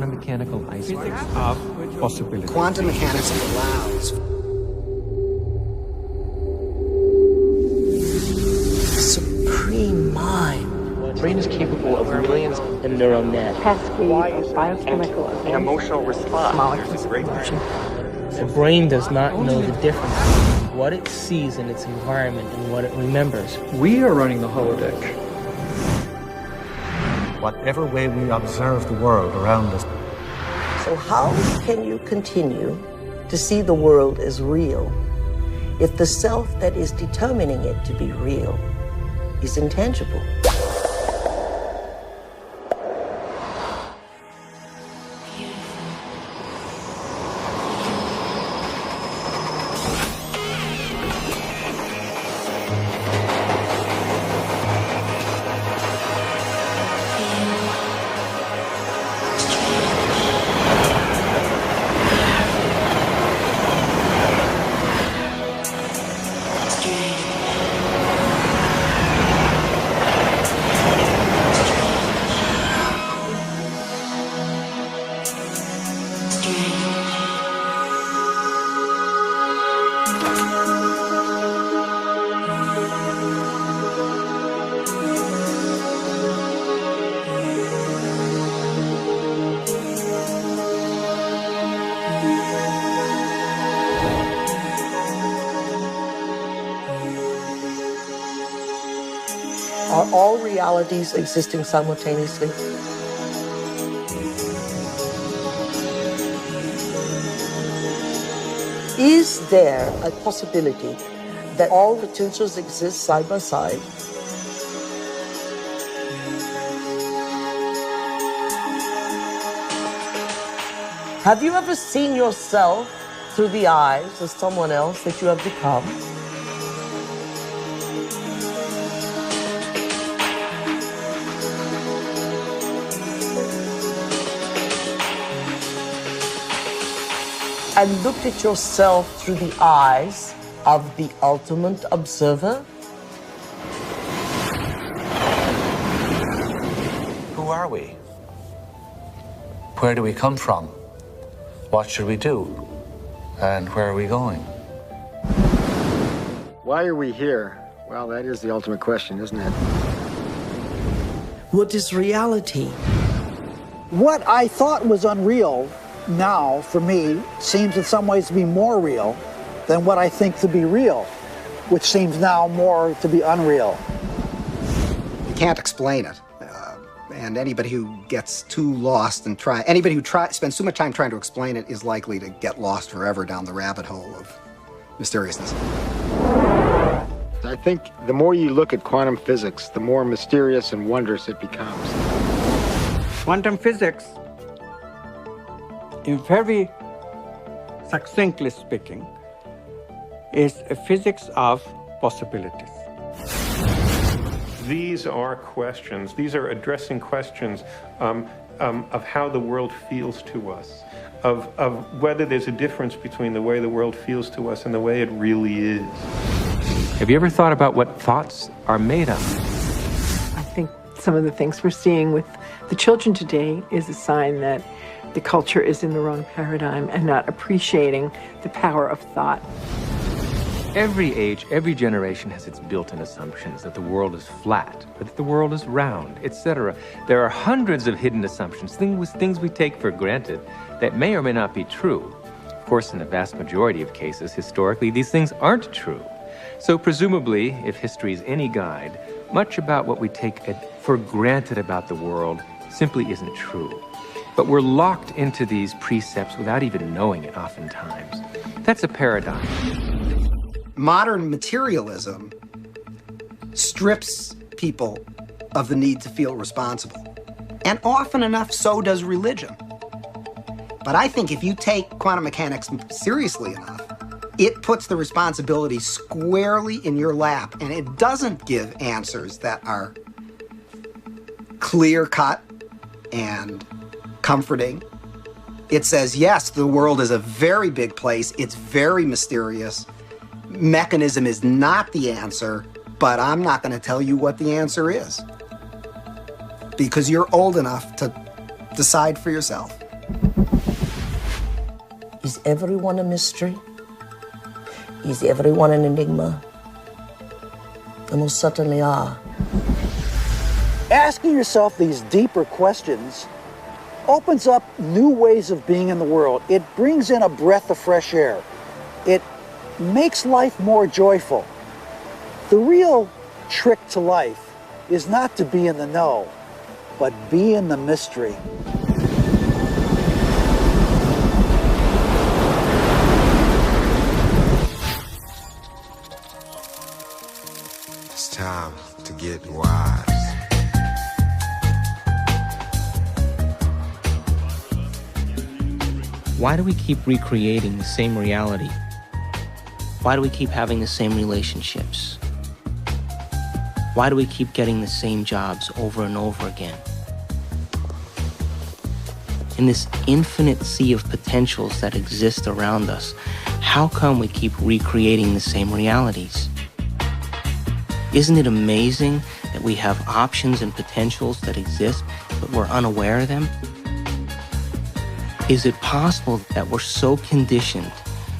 quantum mechanical iceberg. Physics of possibility. Quantum mechanics allows supreme mind. The brain is capable of millions of neural nets. Cascade of biochemical An emotional response. molecules. The brain does not know the difference between what it sees in its environment and what it remembers. We are running the holodeck. Whatever way we observe the world around us. So how can you continue to see the world as real if the self that is determining it to be real is intangible? Are all realities existing simultaneously? Is there a possibility that all potentials exist side by side? Have you ever seen yourself through the eyes of someone else that you have become? And looked at yourself through the eyes of the ultimate observer? Who are we? Where do we come from? What should we do? And where are we going? Why are we here? Well, that is the ultimate question, isn't it? What is reality? What I thought was unreal now, for me, seems in some ways to be more real than what I think to be real, which seems now more to be unreal. You can't explain it. And anybody who gets too lost and anybody who spends too much time trying to explain it is likely to get lost forever down the rabbit hole of mysteriousness. I think the more you look at quantum physics, the more mysterious and wondrous it becomes. Quantum physics, in very succinctly speaking, is a physics of possibilities. These are questions. These are addressing questions of how the world feels to us, of whether there's a difference between the way the world feels to us and the way it really is. Have you ever thought about what thoughts are made of? I think some of the things we're seeing with the children today is a sign that the culture is in the wrong paradigm and not appreciating the power of thought. Every age, every generation has its built-in assumptions that the world is flat, or that the world is round, etc. There are hundreds of hidden assumptions, things we take for granted that may or may not be true. Of course, in the vast majority of cases, historically, these things aren't true. So presumably, if history is any guide, much about what we take for granted about the world simply isn't true. But we're locked into these precepts without even knowing it oftentimes. That's a paradox. Modern materialism strips people of the need to feel responsible. And often enough, so does religion. But I think if you take quantum mechanics seriously enough, it puts the responsibility squarely in your lap, and it doesn't give answers that are clear-cut and comforting. It says, yes, the world is a very big place, it's very mysterious, mechanism is not the answer, but I'm not going to tell you what the answer is. Because you're old enough to decide for yourself. everyone a mystery? Is everyone an enigma? They most certainly are. Asking yourself these deeper questions opens up new ways of being in the world. It brings in a breath of fresh air. It makes life more joyful. The real trick to life is not to be in the know, but be in the mystery. It's time to get wise. Why do we keep recreating the same reality? Why do we keep having the same relationships? Why do we keep getting the same jobs over and over again? In this infinite sea of potentials that exist around us, how come we keep recreating the same realities? Isn't it amazing that we have options and potentials that exist, but we're unaware of them? Is it possible that we're so conditioned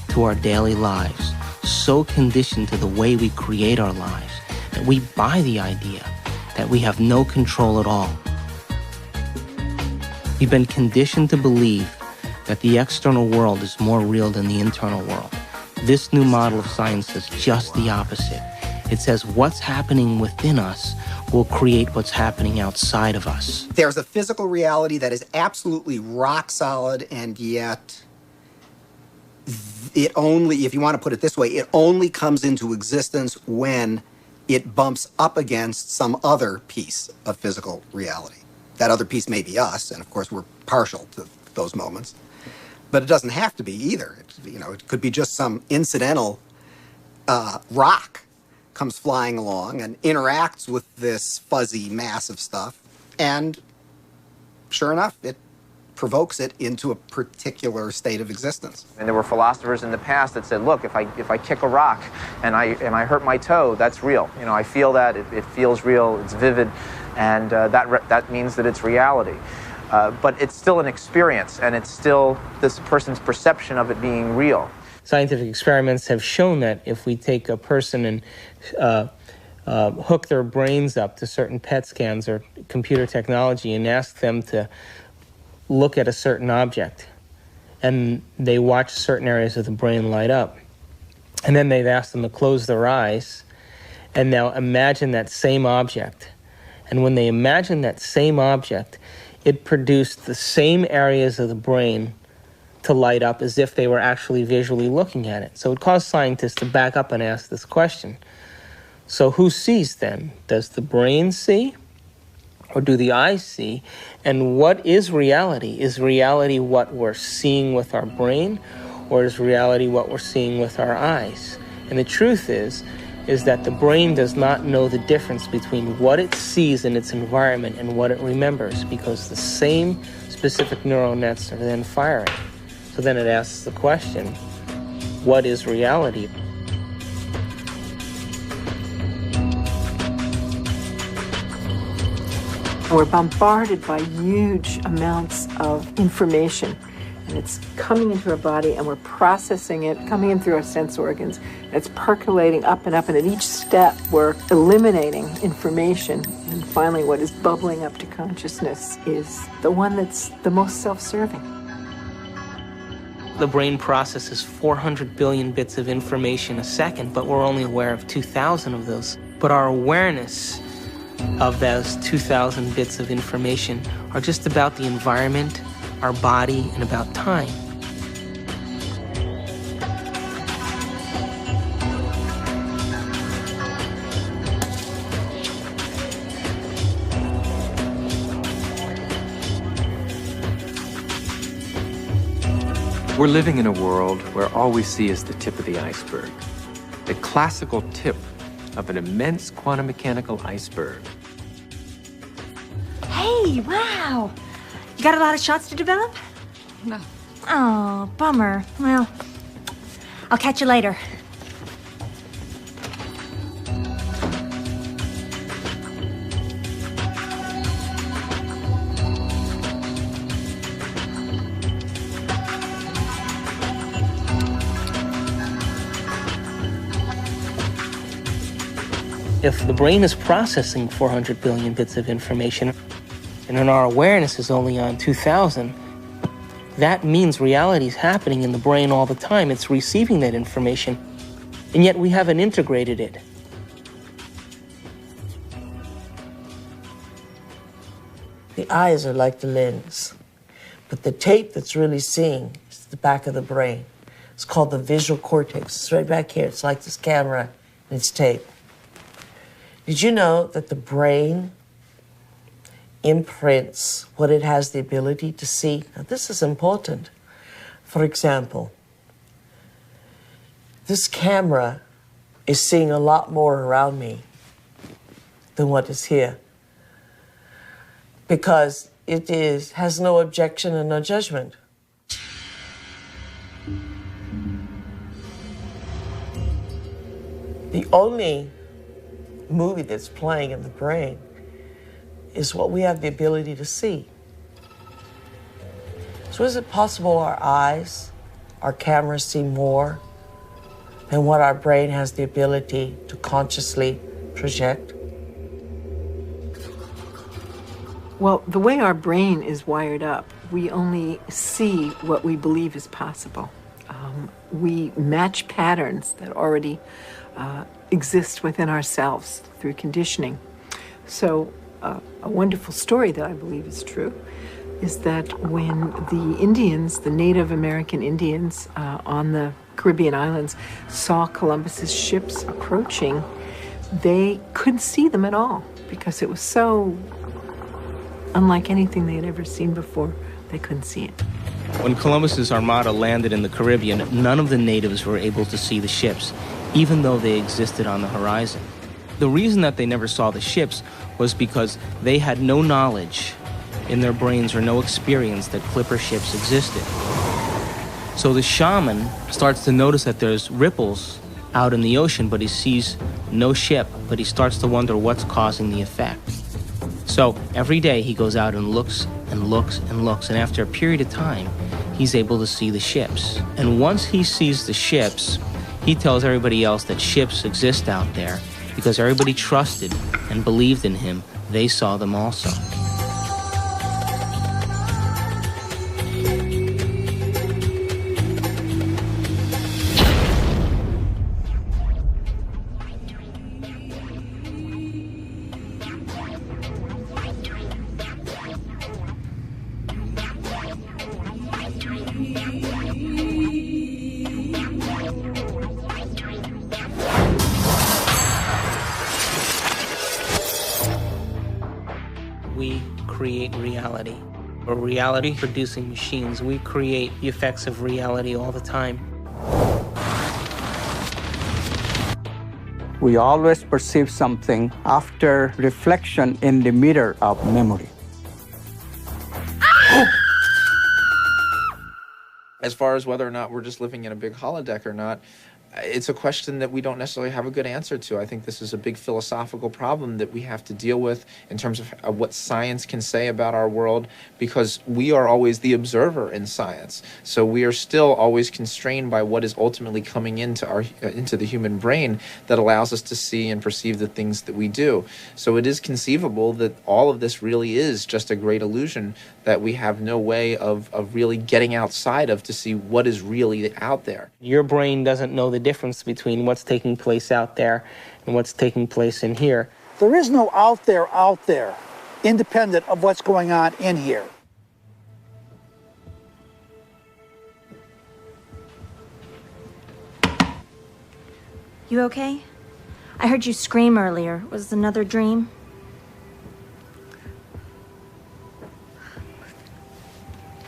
to our daily lives, so conditioned to the way we create our lives, that we buy the idea that we have no control at all? We've been conditioned to believe that the external world is more real than the internal world. This new model of science says just the opposite. It says what's happening within us will create what's happening outside of us. There's a physical reality that is absolutely rock solid, and yet it only, if you want to put it this way, it only comes into existence when it bumps up against some other piece of physical reality. That other piece may be us, and of course we're partial to those moments, but it doesn't have to be either. It could be just some incidental rock comes flying along and interacts with this fuzzy mass of stuff, and sure enough, it provokes it into a particular state of existence. And there were philosophers in the past that said, look, if I kick a rock and I hurt my toe, that's real. I feel that, it feels real, it's vivid, and that means that it's reality. But it's still an experience, and it's still this person's perception of it being real. Scientific experiments have shown that if we take a person and hook their brains up to certain PET scans or computer technology and ask them to look at a certain object, and they watch certain areas of the brain light up, and then they've asked them to close their eyes and now imagine that same object. And when they imagine that same object, it produced the same areas of the brain to light up as if they were actually visually looking at it. So it caused scientists to back up and ask this question. So who sees then? Does the brain see? Or do the eyes see? And what is reality? Is reality what we're seeing with our brain? Or is reality what we're seeing with our eyes? And the truth is that the brain does not know the difference between what it sees in its environment and what it remembers, because the same specific neural nets are then firing. So then it asks the question, what is reality? We're bombarded by huge amounts of information, and it's coming into our body, and we're processing it, coming in through our sense organs, and it's percolating up, and at each step we're eliminating information, and finally what is bubbling up to consciousness is the one that's the most self-serving. The brain processes 400 billion bits of information a second, but we're only aware of 2,000 of those. But our awareness of those 2,000 bits of information are just about the environment, our body, and about time. We're living in a world where all we see is the tip of the iceberg, the classical tip of an immense quantum mechanical iceberg. Hey, wow! You got a lot of shots to develop? No. Oh, bummer. Well, I'll catch you later. If the brain is processing 400 billion bits of information, and then our awareness is only on 2,000, that means reality is happening in the brain all the time. It's receiving that information, and yet we haven't integrated it. The eyes are like the lens, but the tape that's really seeing is the back of the brain. It's called the visual cortex. It's right back here. It's like this camera, and it's tape. Did you know that the brain imprints what it has the ability to see? Now, this is important. For example, this camera is seeing a lot more around me than what is here, because it has no objection and no judgment. The only movie that's playing in the brain is what we have the ability to see. So is it possible our eyes, our cameras see more than what our brain has the ability to consciously project? Well, the way our brain is wired up, we only see what we believe is possible. We match patterns that already exist within ourselves through conditioning. So a wonderful story that I believe is true is that when the Indians, the Native American Indians on the Caribbean islands saw Columbus's ships approaching, they couldn't see them at all because it was so unlike anything they had ever seen before. They couldn't see it. When Columbus's armada landed in the Caribbean, none of the natives were able to see the ships, even though they existed on the horizon. The reason that they never saw the ships was because they had no knowledge in their brains or no experience that clipper ships existed. So the shaman starts to notice that there's ripples out in the ocean, but he sees no ship, but he starts to wonder what's causing the effect. So every day he goes out and looks and looks and looks, and after a period of time, he's able to see the ships. And once he sees the ships, he tells everybody else that ships exist out there because everybody trusted and believed in him. They saw them also. We create reality. We're reality-producing machines. We create the effects of reality all the time. We always perceive something after reflection in the mirror of memory. As far as whether or not we're just living in a big holodeck or not, it's a question that we don't necessarily have a good answer to. I think this is a big philosophical problem that we have to deal with in terms of what science can say about our world, because we are always the observer in science. So we are still always constrained by what is ultimately coming into the human brain that allows us to see and perceive the things that we do. So it is conceivable that all of this really is just a great illusion that we have no way of really getting outside of to see what is really out there. Your brain doesn't know the difference between what's taking place out there and what's taking place in here. There is no out there, independent of what's going on in here. You okay? I heard you scream earlier. Was it another dream?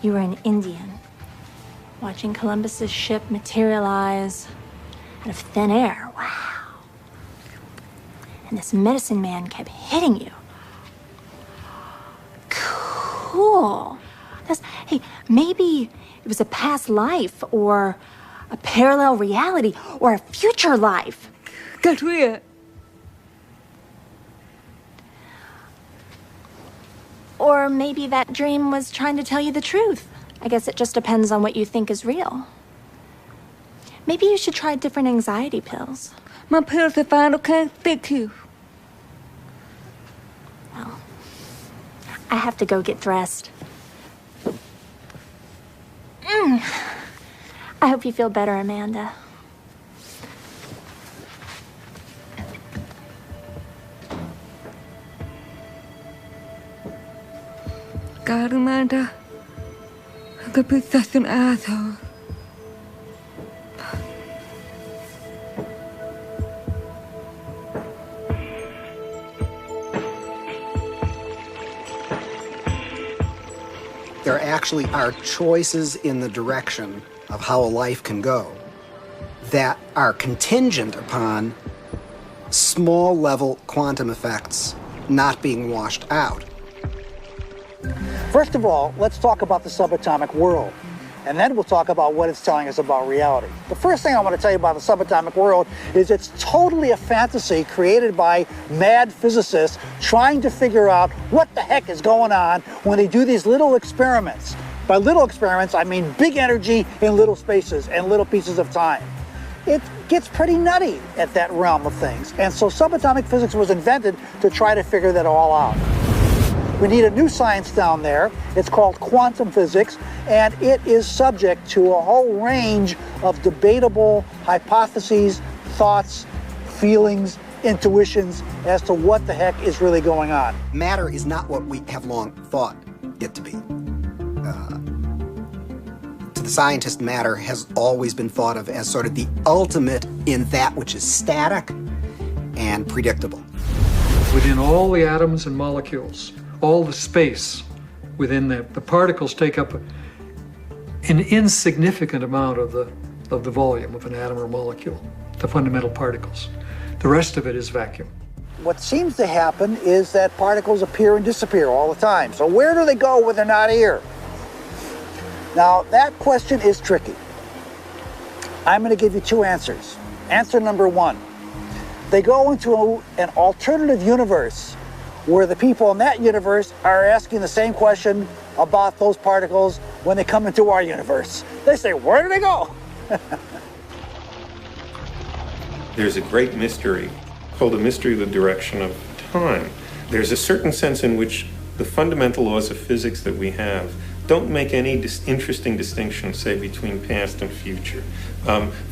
You were an Indian, watching Columbus's ship materialize out of thin air. Wow. And this medicine man kept hitting you. Cool. Hey, maybe it was a past life or a parallel reality or a future life. Get weird. Or maybe that dream was trying to tell you the truth. I guess it just depends on what you think is real. Maybe you should try different anxiety pills. My pills are fine, okay? Thank you. I have to go get dressed. I hope you feel better, Amanda. God, Amanda, I could be such an asshole. There actually are choices in the direction of how a life can go that are contingent upon small-level quantum effects not being washed out. First of all, let's talk about the subatomic world, and then we'll talk about what it's telling us about reality. The first thing I want to tell you about the subatomic world is it's totally a fantasy created by mad physicists trying to figure out what the heck is going on when they do these little experiments. By little experiments, I mean big energy in little spaces and little pieces of time. It gets pretty nutty at that realm of things, and so subatomic physics was invented to try to figure that all out. We need a new science down there. It's called quantum physics, and it is subject to a whole range of debatable hypotheses, thoughts, feelings, intuitions as to what the heck is really going on. Matter is not what we have long thought it to be. To the scientist, matter has always been thought of as sort of the ultimate in that which is static and predictable. Within all the atoms and molecules, all the space within the particles take up an insignificant amount of the volume of an atom or molecule, the fundamental particles. The rest of it is vacuum. What seems to happen is that particles appear and disappear all the time. So where do they go when they're not here? Now, that question is tricky. I'm going to give you two answers. Answer number one, they go into an alternative universe where the people in that universe are asking the same question about those particles when they come into our universe. They say, where do they go? There's a great mystery called the mystery of the direction of time. There's a certain sense in which the fundamental laws of physics that we have don't make any interesting distinction, say, between past and future.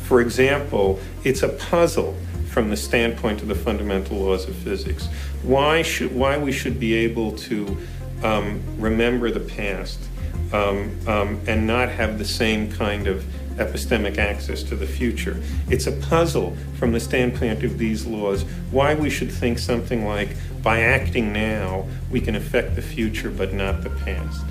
For example, it's a puzzle from the standpoint of the fundamental laws of physics. Why we should be able to remember the past and not have the same kind of epistemic access to the future. It's a puzzle from the standpoint of these laws why we should think something like, by acting now, we can affect the future but not the past.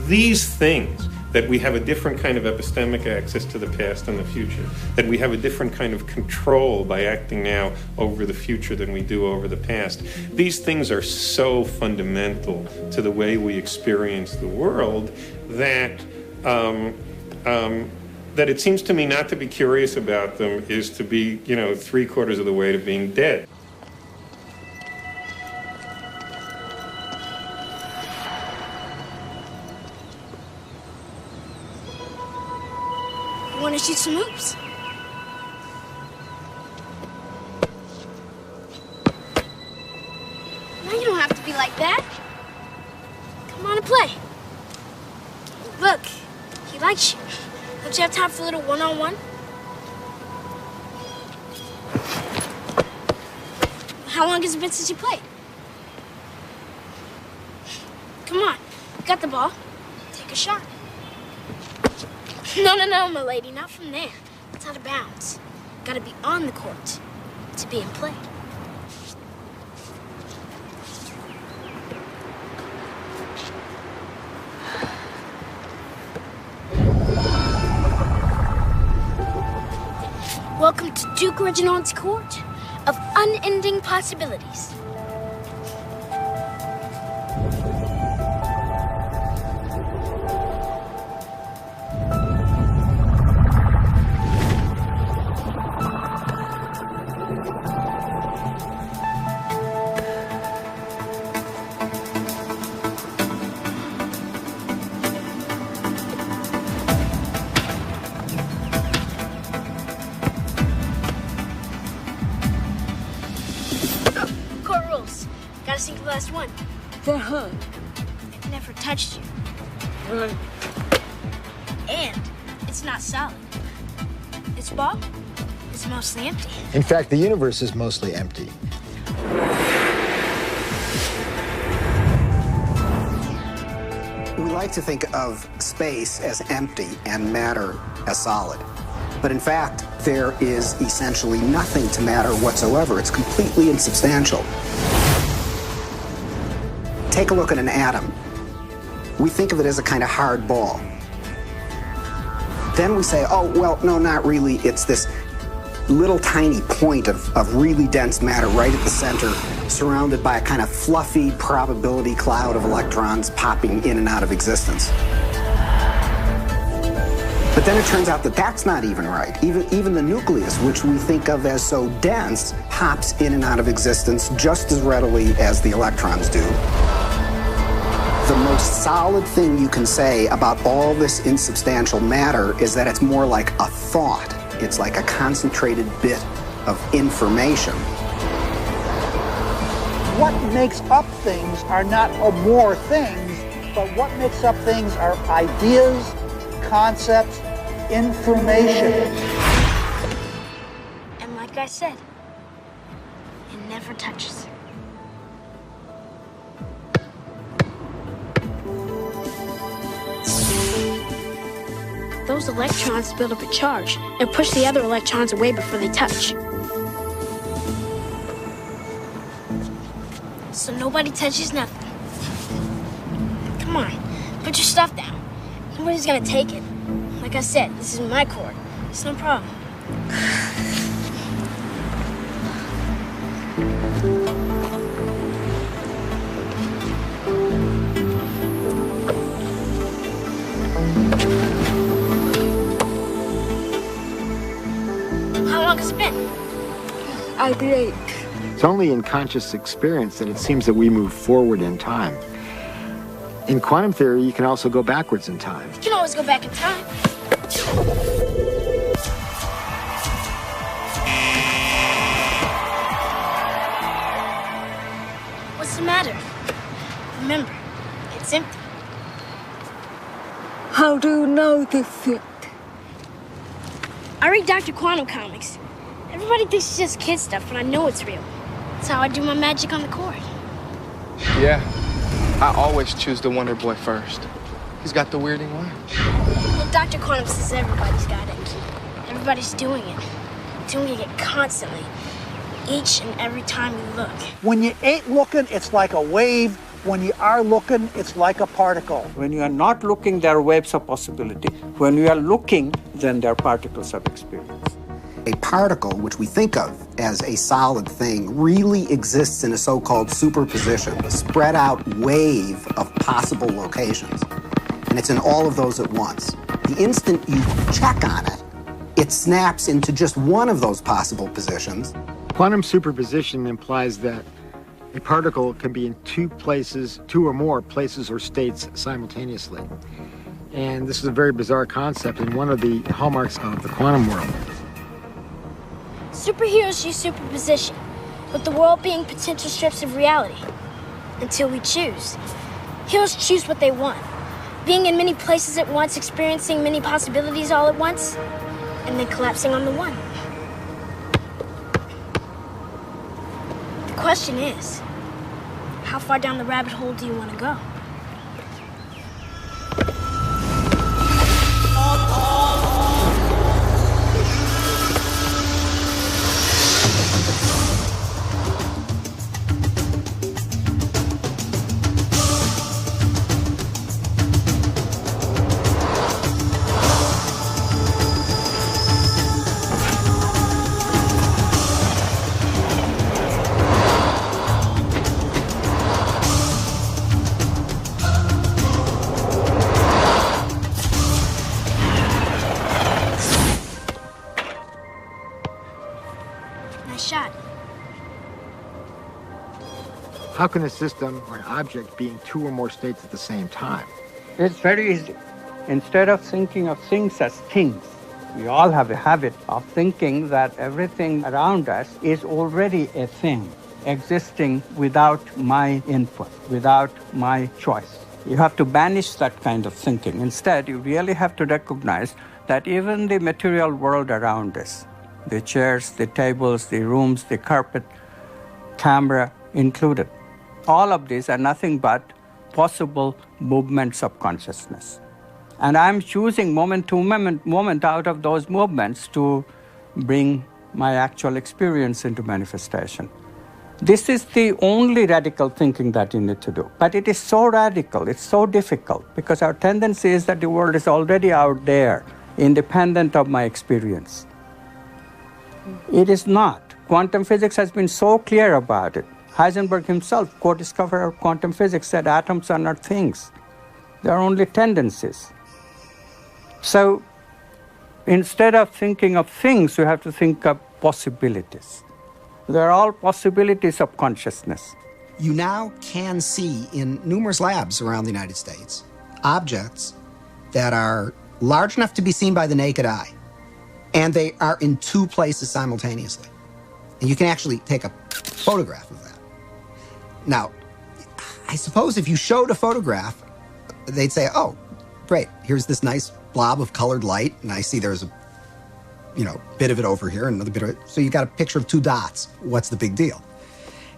These things, that we have a different kind of epistemic access to the past and the future, that we have a different kind of control by acting now over the future than we do over the past. These things are so fundamental to the way we experience the world that that it seems to me not to be curious about them is to be, 3/4 of the way to being dead. Want to shoot some hoops? Now you don't have to be like that. Come on and play. Look, he likes you. Don't you have time for a little one-on-one? How long has it been since you played? Come on, you got the ball. Take a shot. No, my lady, not from there. It's out of bounds. Gotta be on the court to be in play. Welcome to Duke Reginald's court of unending possibilities. Gotta sink the last one. They're hung. never touched you. And it's not solid. This ball is mostly empty. In fact, the universe is mostly empty. We like to think of space as empty and matter as solid. But in fact, there is essentially nothing to matter whatsoever. It's completely insubstantial. Take a look at an atom. We think of it as a kind of hard ball. Then we say, oh, well, no, not really. It's this little tiny point of really dense matter right at the center, surrounded by a kind of fluffy probability cloud of electrons popping in and out of existence. But then it turns out that that's not even right. Even the nucleus, which we think of as so dense, pops in and out of existence just as readily as the electrons do. The most solid thing you can say about all this insubstantial matter is that it's more like a thought. It's like a concentrated bit of information. What makes up things are not more things, but what makes up things are ideas, concepts, information. And like I said, it never touches. Those electrons build up a charge and push the other electrons away before they touch. So nobody touches nothing. Come on, put your stuff down. Nobody's gonna take it. Like I said, this is my court. It's no problem. How long has it been? I believe. It's only in conscious experience that it seems that we move forward in time. In quantum theory, you can also go backwards in time. You can always go back in time. What's the matter? Remember, it's empty. How do you know this yet? I read Dr. Quantum comics. Everybody thinks it's just kid stuff, but I know it's real. That's how I do my magic on the court. Yeah, I always choose the Wonder Boy first. He's got the weirding way. Well, Dr. Quantum says everybody's got it. Everybody's doing it constantly, each and every time you look. When you ain't looking, it's like a wave. When you are looking, it's like a particle. When you are not looking, there are waves of possibility. When you are looking, then there are particles of experience. A particle, which we think of as a solid thing, really exists in a so-called superposition, a spread out wave of possible locations. And it's in all of those at once. The instant you check on it, it snaps into just one of those possible positions. Quantum superposition implies that a particle can be in two or more places or states simultaneously. And this is a very bizarre concept and one of the hallmarks of the quantum world. Superheroes use superposition, with the world being potential strips of reality. Until we choose. Heroes choose what they want. Being in many places at once, experiencing many possibilities all at once, and then collapsing on the one. The question is, how far down the rabbit hole do you want to go? How can a system or an object be in two or more states at the same time? It's very easy. Instead of thinking of things as things, we all have a habit of thinking that everything around us is already a thing, existing without my input, without my choice. You have to banish that kind of thinking. Instead, you really have to recognize that even the material world around us, the chairs, the tables, the rooms, the carpet, camera included, all of these are nothing but possible movements of consciousness. And I'm choosing moment to moment out of those movements to bring my actual experience into manifestation. This is the only radical thinking that you need to do. But it is so radical, it's so difficult, because our tendency is that the world is already out there, independent of my experience. It is not. Quantum physics has been so clear about it. Heisenberg himself, co-discoverer of quantum physics, said atoms are not things. They are only tendencies. So instead of thinking of things, you have to think of possibilities. They're all possibilities of consciousness. You now can see in numerous labs around the United States objects that are large enough to be seen by the naked eye, and they are in two places simultaneously. And you can actually take a photograph of that. Now, I suppose if you showed a photograph, they'd say, oh, great, here's this nice blob of colored light, and I see there's a bit of it over here, and another bit of it. So you got a picture of two dots. What's the big deal?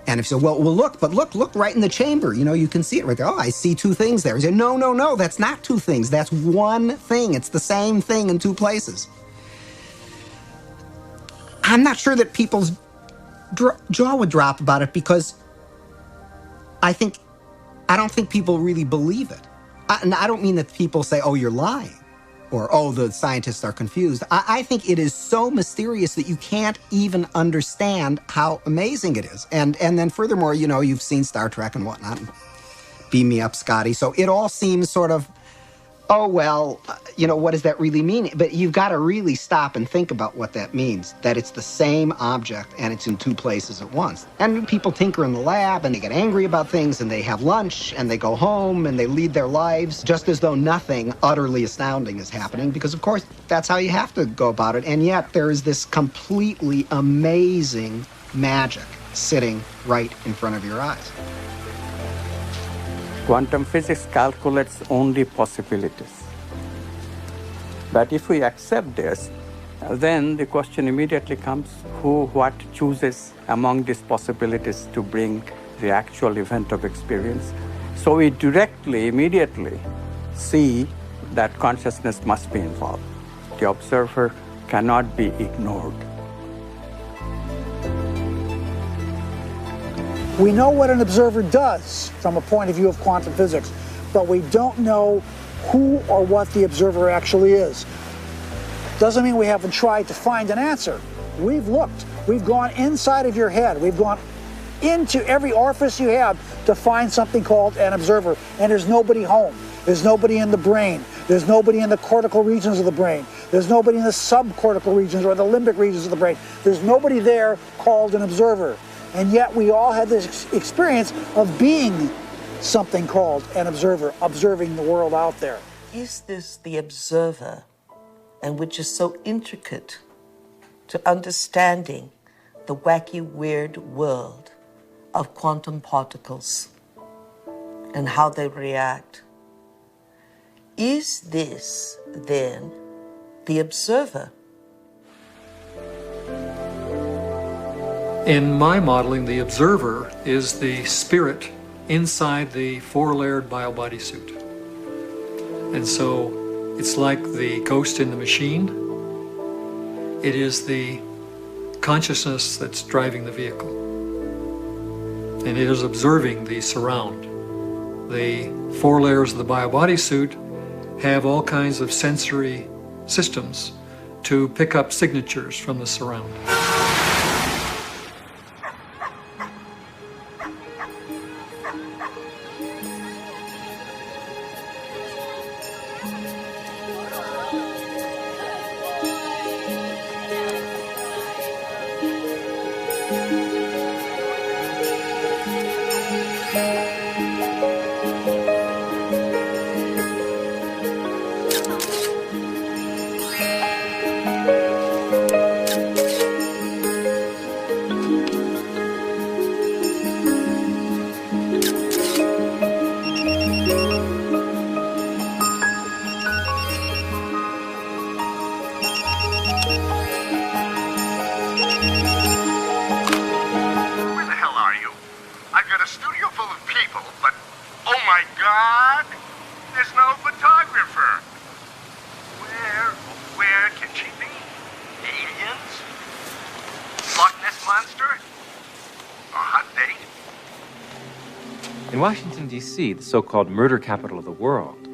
And if so, well, look right in the chamber. You can see it right there. Oh, I see two things there. You say, no, that's not two things. That's one thing. It's the same thing in two places. I'm not sure that people's jaw would drop about it, because I don't think people really believe it. And I don't mean that people say, oh, you're lying, or, oh, the scientists are confused. I think it is so mysterious that you can't even understand how amazing it is. And then furthermore, you've seen Star Trek and whatnot. Beam me up, Scotty. So it all seems sort of, oh, well, what does that really mean? But you've got to really stop and think about what that means, that it's the same object and it's in two places at once. And people tinker in the lab and they get angry about things and they have lunch and they go home and they lead their lives just as though nothing utterly astounding is happening, because, of course, that's how you have to go about it. And yet there is this completely amazing magic sitting right in front of your eyes. Quantum physics calculates only possibilities. But if we accept this, then the question immediately comes, what chooses among these possibilities to bring the actual event of experience? So we immediately see that consciousness must be involved. The observer cannot be ignored. We know what an observer does from a point of view of quantum physics, but we don't know who or what the observer actually is. Doesn't mean we haven't tried to find an answer. We've looked. We've gone inside of your head. We've gone into every orifice you have to find something called an observer, and there's nobody home. There's nobody in the brain. There's nobody in the cortical regions of the brain. There's nobody in the subcortical regions or the limbic regions of the brain. There's nobody there called an observer. And yet we all had this experience of being something called an observer, observing the world out there. Is this the observer, and which is so intricate to understanding the wacky, weird world of quantum particles and how they react? Is this, then, the observer? In my modeling, the observer is the spirit inside the four-layered bio-body suit. And so it's like the ghost in the machine. It is the consciousness that's driving the vehicle. And it is observing the surround. The four layers of the bio-body suit have all kinds of sensory systems to pick up signatures from the surround. In Washington, D.C., the so-called murder capital of the world,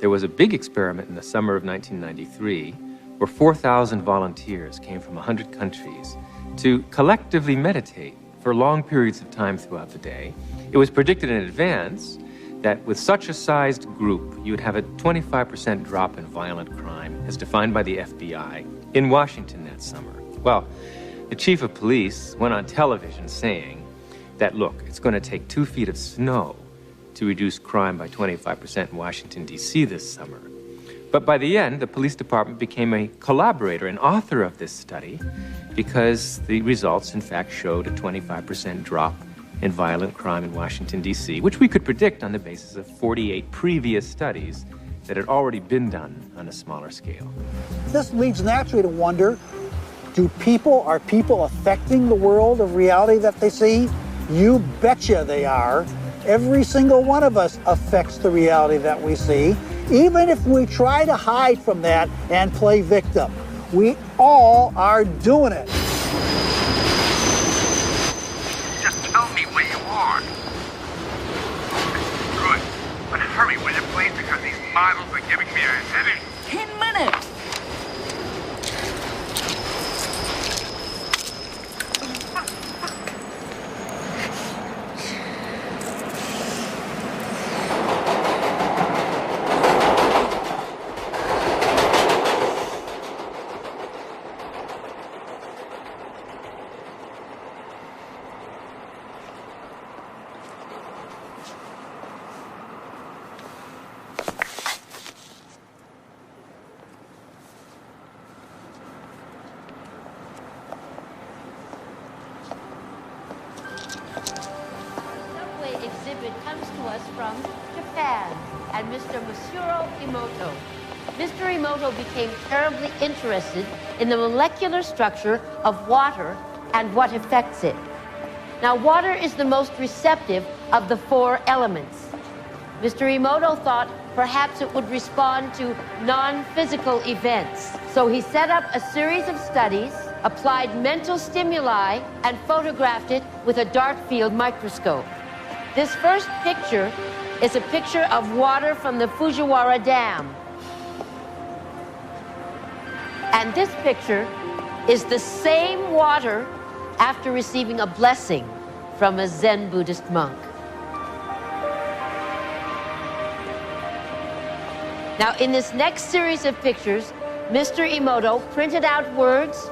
there was a big experiment in the summer of 1993 where 4,000 volunteers came from 100 countries to collectively meditate for long periods of time throughout the day. It was predicted in advance that with such a sized group, you would have a 25% drop in violent crime, as defined by the FBI, in Washington that summer. Well, the chief of police went on television saying that, look, it's going to take 2 feet of snow to reduce crime by 25% in Washington, D.C. this summer. But by the end, the police department became a collaborator and author of this study because the results, in fact, showed a 25% drop in violent crime in Washington, D.C., which we could predict on the basis of 48 previous studies that had already been done on a smaller scale. This leads naturally to wonder, are people affecting the world of reality that they see? You betcha they are. Every single one of us affects the reality that we see, even if we try to hide from that and play victim. We all are doing it. Just tell me where you are. Good. But hurry, will you, please, because these models are giving me a headache. 10 minutes. Became terribly interested in the molecular structure of water and what affects it. Now, water is the most receptive of the 4 elements. Mr. Emoto thought perhaps it would respond to non-physical events. So he set up a series of studies, applied mental stimuli, and photographed it with a dark field microscope. This first picture is a picture of water from the Fujiwara Dam. And this picture is the same water after receiving a blessing from a Zen Buddhist monk. Now, in this next series of pictures, Mr. Emoto printed out words,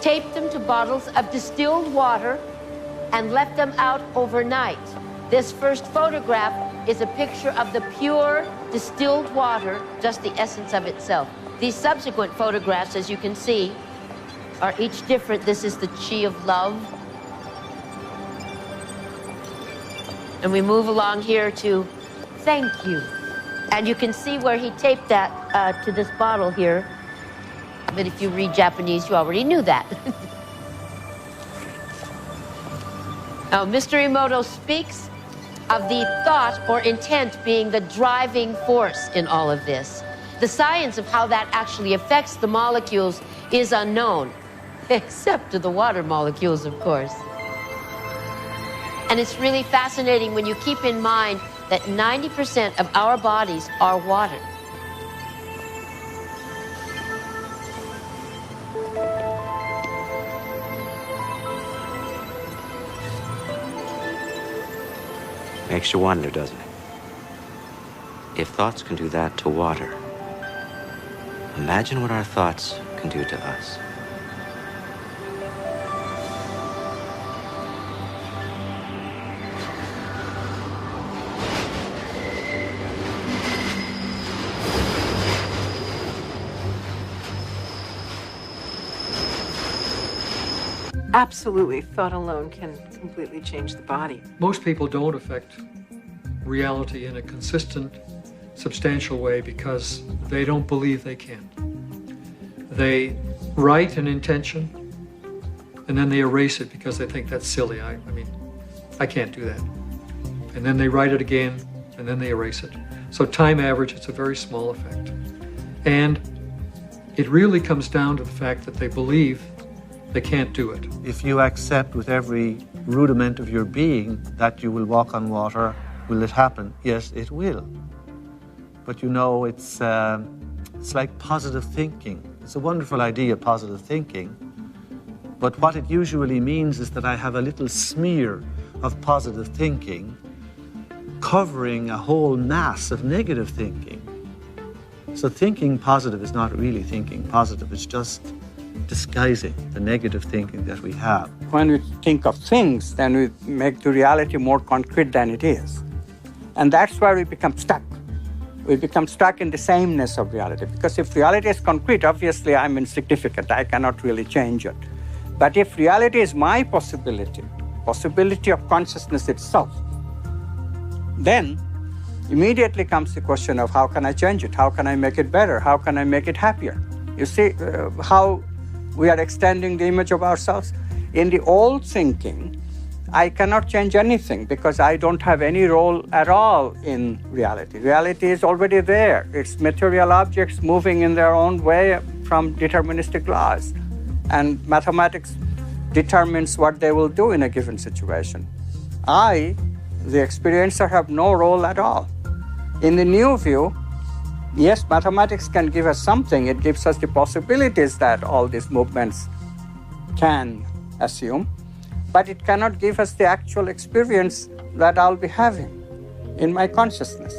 taped them to bottles of distilled water, and left them out overnight. This first photograph is a picture of the pure distilled water, just the essence of itself. These subsequent photographs, as you can see, are each different. This is the chi of love. And we move along here to thank you. And you can see where he taped that to this bottle here. But if you read Japanese, you already knew that. Now, Mr. Emoto speaks of the thought or intent being the driving force in all of this. The science of how that actually affects the molecules is unknown, except to the water molecules, of course. And it's really fascinating when you keep in mind that 90% of our bodies are water. Makes you wonder, doesn't it? If thoughts can do that to water, imagine what our thoughts can do to us. Absolutely, thought alone can completely change the body. Most people don't affect reality in a consistent, substantial way because they don't believe they can. They write an intention and then they erase it because they think that's silly. I mean, I can't do that. And then they write it again and then they erase it. So time average, it's a very small effect. And it really comes down to the fact that they believe they can't do it. If you accept with every rudiment of your being that you will walk on water Will it happen? Yes, it will. But you know, it's like positive thinking. It's a wonderful idea, positive thinking. But what it usually means is that I have a little smear of positive thinking covering a whole mass of negative thinking. So thinking positive is not really thinking positive, it's just disguising the negative thinking that we have. When we think of things, then we make the reality more concrete than it is. And that's where we become stuck. We become stuck in the sameness of reality. Because if reality is concrete, obviously I'm insignificant. I cannot really change it. But if reality is my possibility of consciousness itself, then immediately comes the question of how can I change it? How can I make it better? How can I make it happier? You see how we are extending the image of ourselves? In the old thinking, I cannot change anything because I don't have any role at all in reality. Reality is already there. It's material objects moving in their own way from deterministic laws. And mathematics determines what they will do in a given situation. I, the experiencer, have no role at all. In the new view, yes, mathematics can give us something. It gives us the possibilities that all these movements can assume, but it cannot give us the actual experience that I'll be having in my consciousness.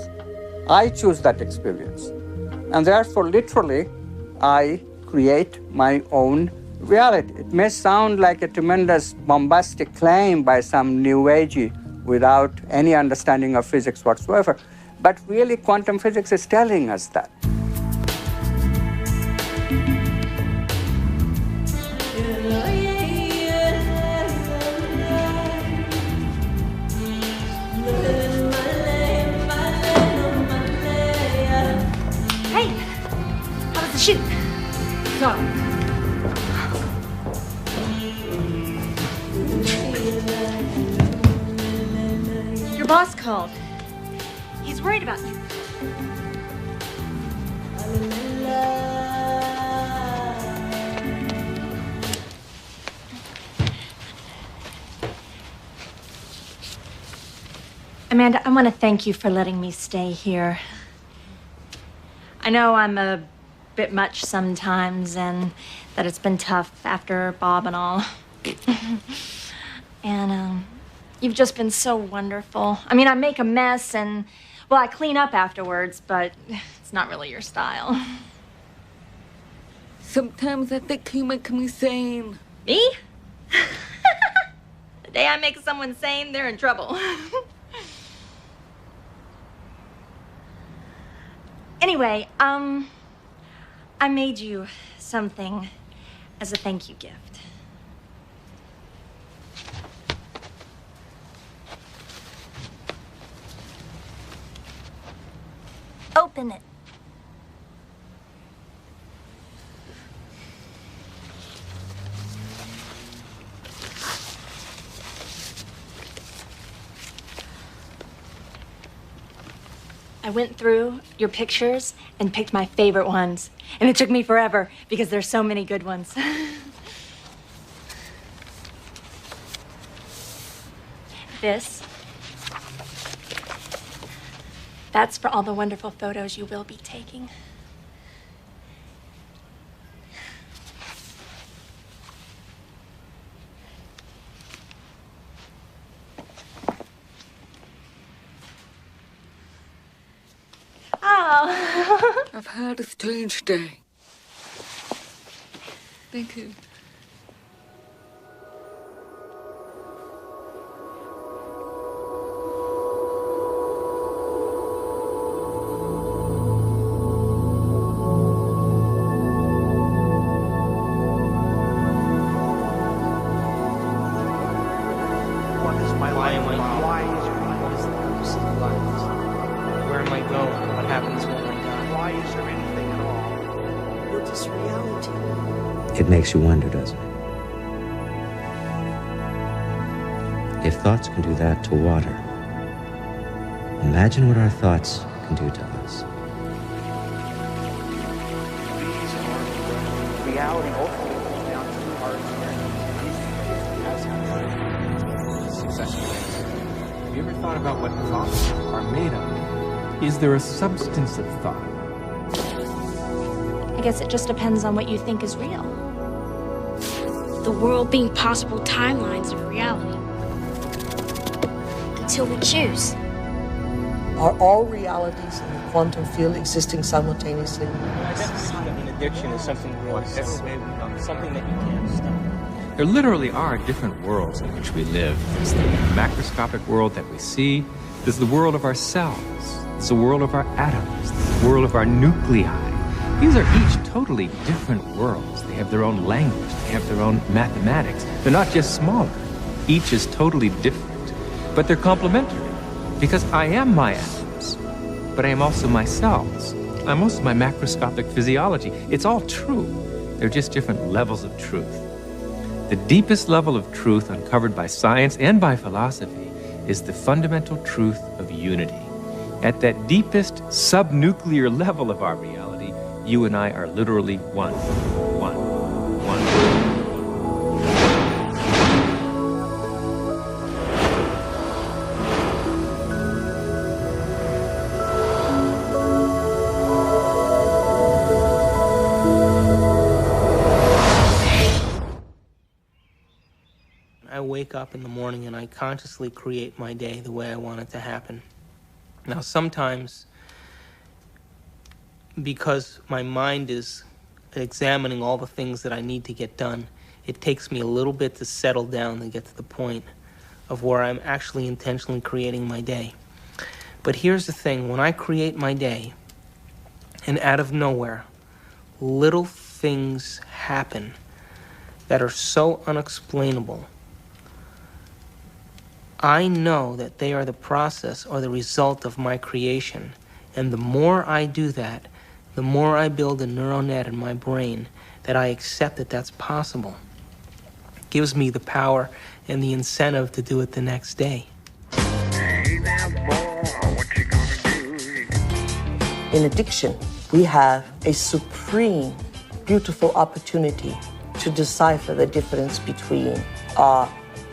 I choose that experience. And therefore, literally, I create my own reality. It may sound like a tremendous bombastic claim by some new agey without any understanding of physics whatsoever, but really quantum physics is telling us that. Hey, how was the shoot? Sorry. Your boss called. He's worried about you. Amanda, I want to thank you for letting me stay here. I know I'm a bit much sometimes and that it's been tough after Bob and all. And you've just been so wonderful. I mean, I make a mess and, well, I clean up afterwards, but it's not really your style. Sometimes I think you make me sane. Me? The day I make someone sane, they're in trouble. Anyway, I made you something as a thank you gift. Open it. I went through your pictures and picked my favorite ones. And it took me forever because there's so many good ones. That's for all the wonderful photos you will be taking. Oh. I've had a strange day. Thank you. It makes you wonder, doesn't it? If thoughts can do that to water, imagine what our thoughts can do to us. Reality ultimately comes down to our experience. ever thought about what thoughts are made of? Is there a substance of thought? I guess it just depends on what you think is real. The world being possible timelines of reality. Until we choose. Are all realities in the quantum field existing simultaneously? Addiction is something real, something that you can't stop. There literally are different worlds in which we live. There's the macroscopic world that we see. There's the world of our cells. There's the world of our atoms. There's the world of our nuclei. These are each totally different worlds. They have their own language. They have their own mathematics. They're not just smaller. Each is totally different. But they're complementary. Because I am my atoms. But I am also my cells. I'm also my macroscopic physiology. It's all true. They're just different levels of truth. The deepest level of truth uncovered by science and by philosophy is the fundamental truth of unity. At that deepest subnuclear level of our reality, you and I are literally one. One. I wake up in the morning and I consciously create my day the way I want it to happen. Now, sometimes, because my mind is examining all the things that I need to get done, it takes me a little bit to settle down and get to the point of where I'm actually intentionally creating my day. But here's the thing, when I create my day, and out of nowhere, little things happen that are so unexplainable, I know that they are the process or the result of my creation. And the more I do that, the more I build a neural net in my brain that I accept that that's possible. It gives me the power and the incentive to do it the next day. In addiction, we have a supreme, beautiful opportunity to decipher the difference between our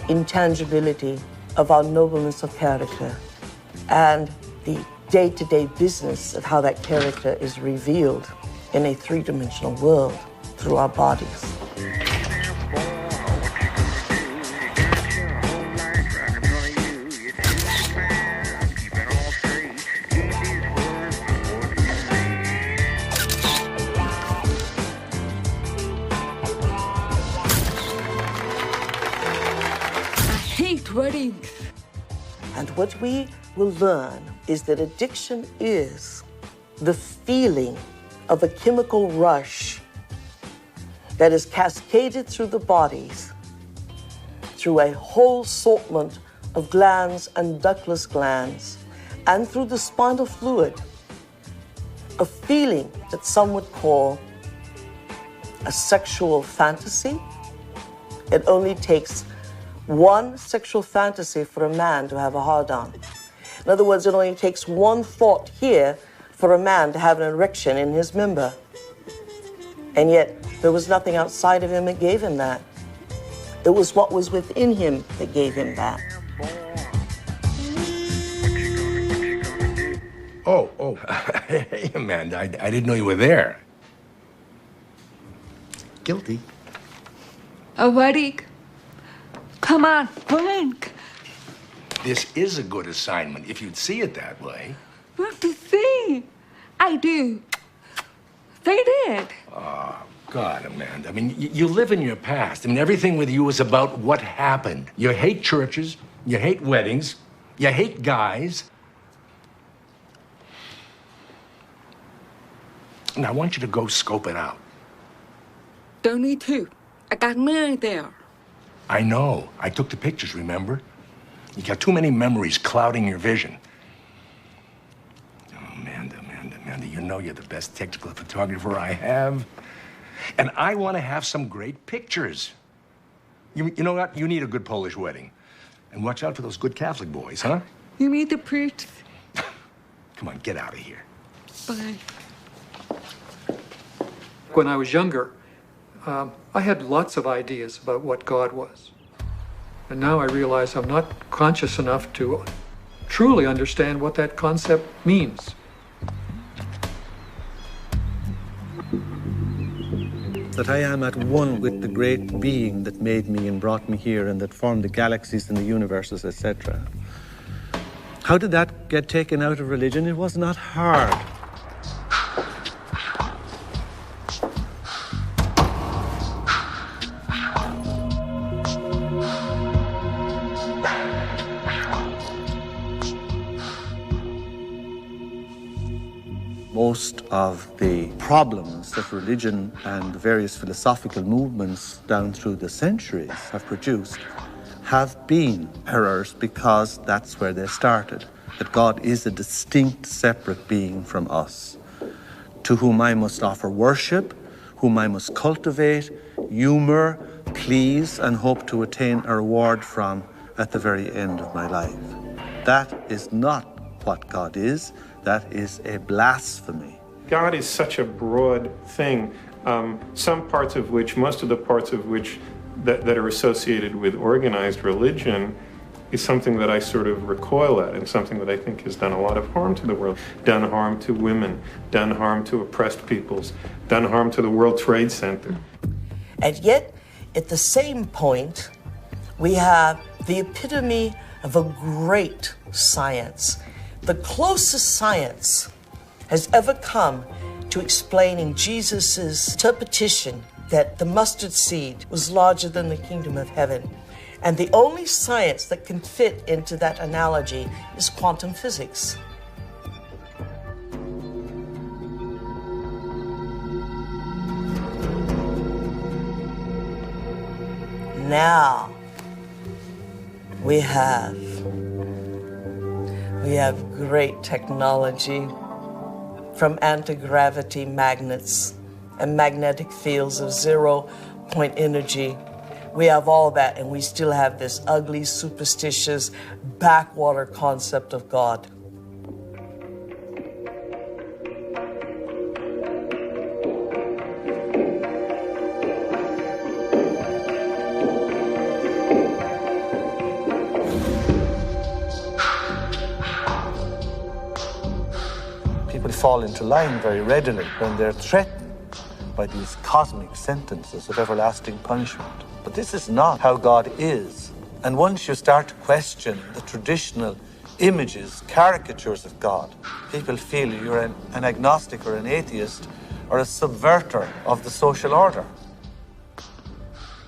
intangibility of our nobleness of character and the day-to-day business of how that character is revealed in a three-dimensional world through our bodies. And what we will learn is that addiction is the feeling of a chemical rush that is cascaded through the bodies through a whole assortment of glands and ductless glands and through the spinal fluid, a feeling that some would call a sexual fantasy. It only takes one sexual fantasy for a man to have a hard-on. In other words, it only takes one thought here for a man to have an erection in his member. And yet, there was nothing outside of him that gave him that. It was what was within him that gave him that. Oh, hey, Amanda, I didn't know you were there. Guilty. Awake. Come on, blink. This is a good assignment, if you'd see it that way. What to see? I do. They did. Oh, God, Amanda. I mean, you live in your past. I mean, everything with you is about what happened. You hate churches. You hate weddings. You hate guys. Now, I want you to go scope it out. Don't need to. I got mine there. I know. I took the pictures, remember? You got too many memories clouding your vision. Oh, Amanda, you know you're the best technical photographer I have. And I want to have some great pictures. You know what? You need a good Polish wedding. And watch out for those good Catholic boys, huh? You need the priest. Come on, get out of here. Bye. When I was younger, I had lots of ideas about what God was. And now I realize I'm not conscious enough to truly understand what that concept means. That I am at one with the great being that made me and brought me here and that formed the galaxies and the universes, etc. How did that get taken out of religion? It was not hard. Most of the problems that religion and the various philosophical movements down through the centuries have produced have been errors because that's where they started. That God is a distinct, separate being from us, to whom I must offer worship, whom I must cultivate, humor, please, and hope to attain a reward from at the very end of my life. That is not what God is. That is a blasphemy. God is such a broad thing, some parts of which, most of the parts of which that are associated with organized religion is something that I sort of recoil at and something that I think has done a lot of harm to the world, done harm to women, done harm to oppressed peoples, done harm to the World Trade Center. And yet, at the same point, we have the epitome of a great science. The closest science has ever come to explaining Jesus' interpretation that the mustard seed was larger than the kingdom of heaven. And the only science that can fit into that analogy is quantum physics. Now, we have great technology, from anti-gravity magnets and magnetic fields of zero-point energy. We have all that, and we still have this ugly, superstitious, backwater concept of God. Fall into line very readily when they're threatened by these cosmic sentences of everlasting punishment. But this is not how God is. And once you start to question the traditional images, caricatures of God, people feel you're an agnostic or an atheist or a subverter of the social order.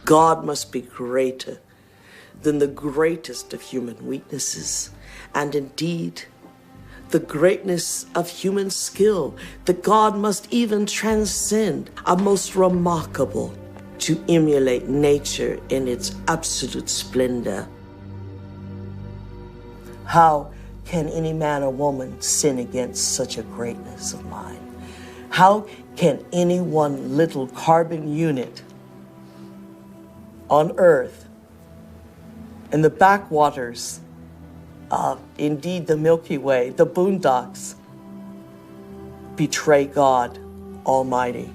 God must be greater than the greatest of human weaknesses, and indeed, the greatness of human skill, that God must even transcend, are most remarkable to emulate nature in its absolute splendor. How can any man or woman sin against such a greatness of mind? How can any one little carbon unit on Earth, in the backwaters of, indeed, the Milky Way, the boondocks, betray God Almighty?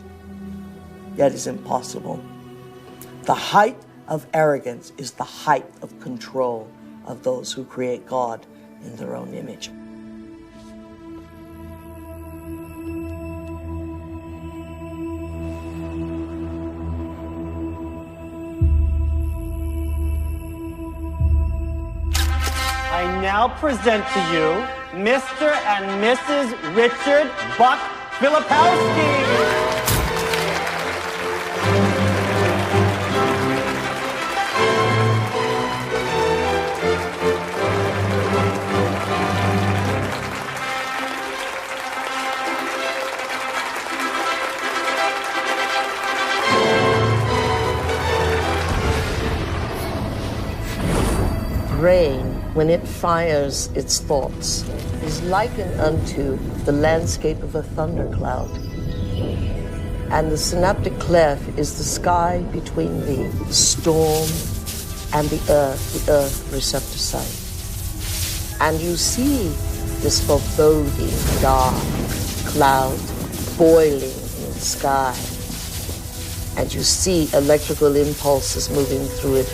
That is impossible. The height of arrogance is the height of control of those who create God in their own image. I now present to you Mr. and Mrs. Richard Buck Filipowski. Brain, when it fires its thoughts, is likened unto the landscape of a thundercloud. And the synaptic cleft is the sky between the storm and the earth receptor site. And you see this foreboding dark cloud boiling in the sky. And you see electrical impulses moving through it,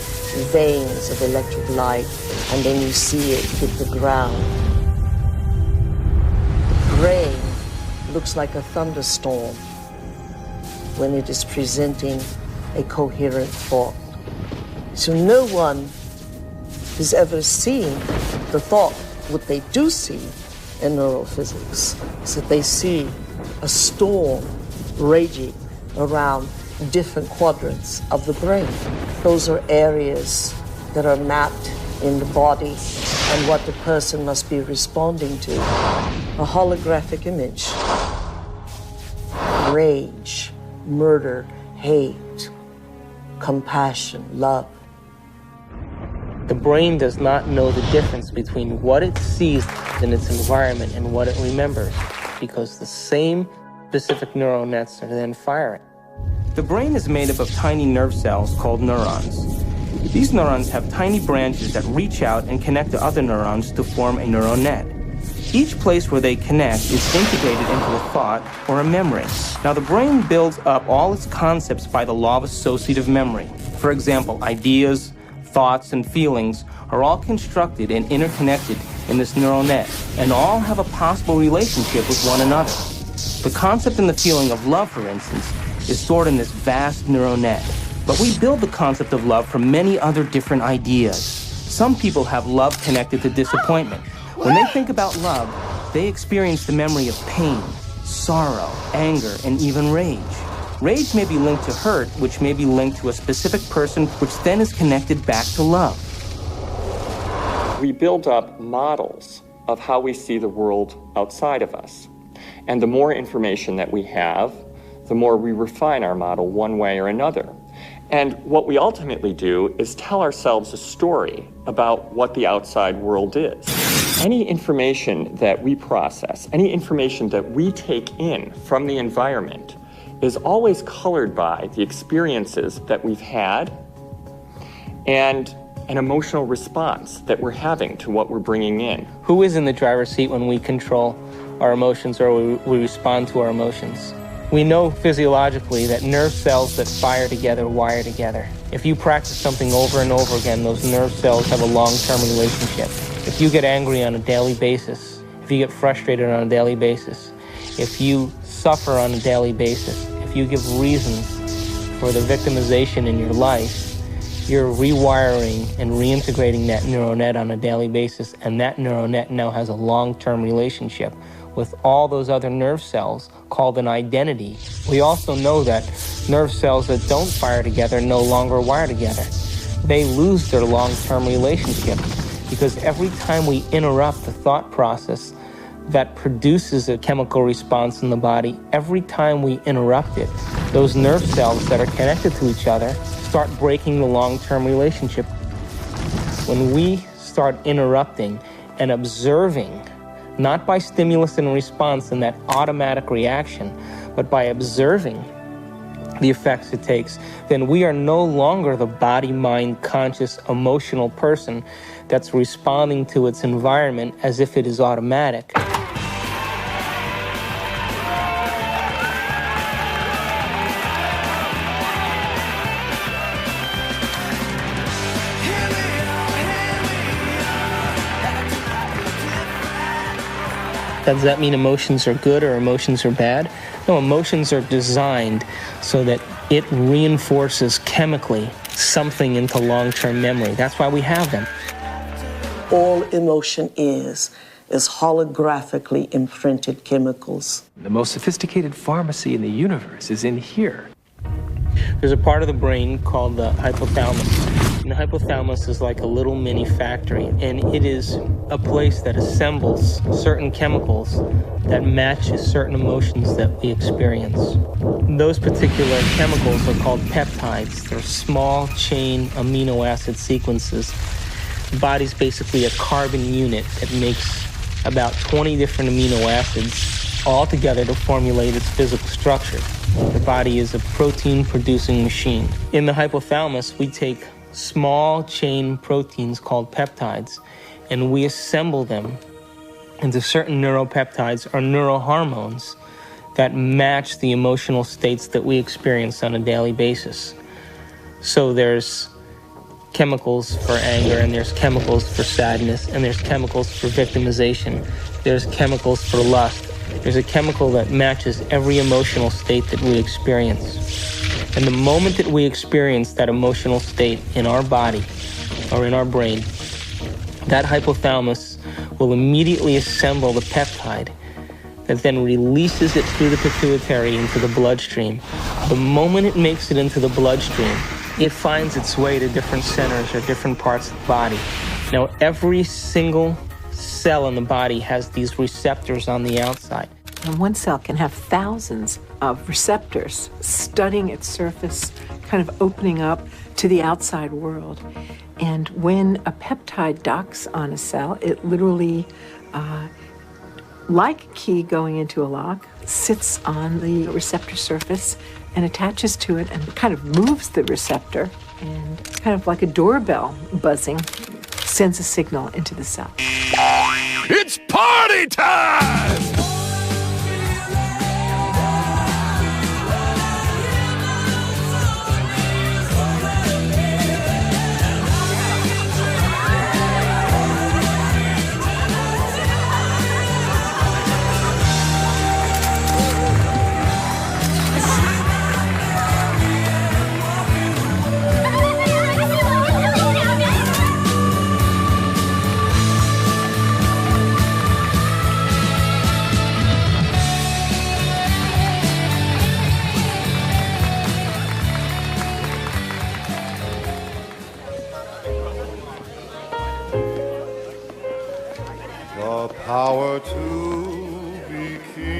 veins of electric light, and then you see it hit the ground. brain looks like a thunderstorm when it is presenting a coherent thought. So no one has ever seen the thought. What they do see in neurophysics is that they see a storm raging around different quadrants of the brain. Those are areas that are mapped in the body and what the person must be responding to. A holographic image. Rage, murder, hate, compassion, love. The brain does not know the difference between what it sees in its environment and what it remembers, because the same specific neural nets are then firing. The brain is made up of tiny nerve cells called neurons. These neurons have tiny branches that reach out and connect to other neurons to form a neural net. Each place where they connect is integrated into a thought or a memory. Now, the brain builds up all its concepts by the law of associative memory. For example, ideas, thoughts, and feelings are all constructed and interconnected in this neural net, and all have a possible relationship with one another. The concept and the feeling of love, for instance, is stored in this vast neural net. But we build the concept of love from many other different ideas. Some people have love connected to disappointment. When they think about love, they experience the memory of pain, sorrow, anger, and even rage. Rage may be linked to hurt, which may be linked to a specific person, which then is connected back to love. We build up models of how we see the world outside of us. And the more information that we have, the more we refine our model one way or another. And what we ultimately do is tell ourselves a story about what the outside world is. Any information that we process, any information that we take in from the environment is always colored by the experiences that we've had and an emotional response that we're having to what we're bringing in. Who is in the driver's seat when we control our emotions or we respond to our emotions? We know physiologically that nerve cells that fire together wire together. If you practice something over and over again, those nerve cells have a long-term relationship. If you get angry on a daily basis, if you get frustrated on a daily basis, if you suffer on a daily basis, if you give reasons for the victimization in your life, you're rewiring and reintegrating that neural net on a daily basis, and that neural net now has a long-term relationship with all those other nerve cells called an identity. We also know that nerve cells that don't fire together no longer wire together. They lose their long-term relationship because every time we interrupt the thought process that produces a chemical response in the body, every time we interrupt it, those nerve cells that are connected to each other start breaking the long-term relationship. When we start interrupting and observing, not by stimulus and response and that automatic reaction, but by observing the effects it takes, then we are no longer the body, mind, conscious, emotional person that's responding to its environment as if it is automatic. Does that mean emotions are good or emotions are bad? No, emotions are designed so that it reinforces chemically something into long-term memory. That's why we have them. All emotion is holographically imprinted chemicals. The most sophisticated pharmacy in the universe is in here. There's a part of the brain called the hypothalamus. And the hypothalamus is like a little mini factory, and it is a place that assembles certain chemicals that match certain emotions that we experience. Those particular chemicals are called peptides. They're small chain amino acid sequences. The body's basically a carbon unit that makes about 20 different amino acids all together to formulate its physical structure. The body is a protein-producing machine. In the hypothalamus, we take small chain proteins called peptides, and we assemble them into certain neuropeptides or neurohormones that match the emotional states that we experience on a daily basis. So there's chemicals for anger, and there's chemicals for sadness, and there's chemicals for victimization, there's chemicals for lust, There's a chemical that matches every emotional state that we experience. And the moment that we experience that emotional state in our body or in our brain, that hypothalamus will immediately assemble the peptide that then releases it through the pituitary into the bloodstream. The moment it makes it into the bloodstream, it finds its way to different centers or different parts of the body. Now, every single cell in the body has these receptors on the outside. And one cell can have thousands of receptors studying its surface, kind of opening up to the outside world. And when a peptide docks on a cell, it literally, like a key going into a lock, sits on the receptor surface and attaches to it and kind of moves the receptor, and kind of like a doorbell buzzing, sends a signal into the cell. It's party time!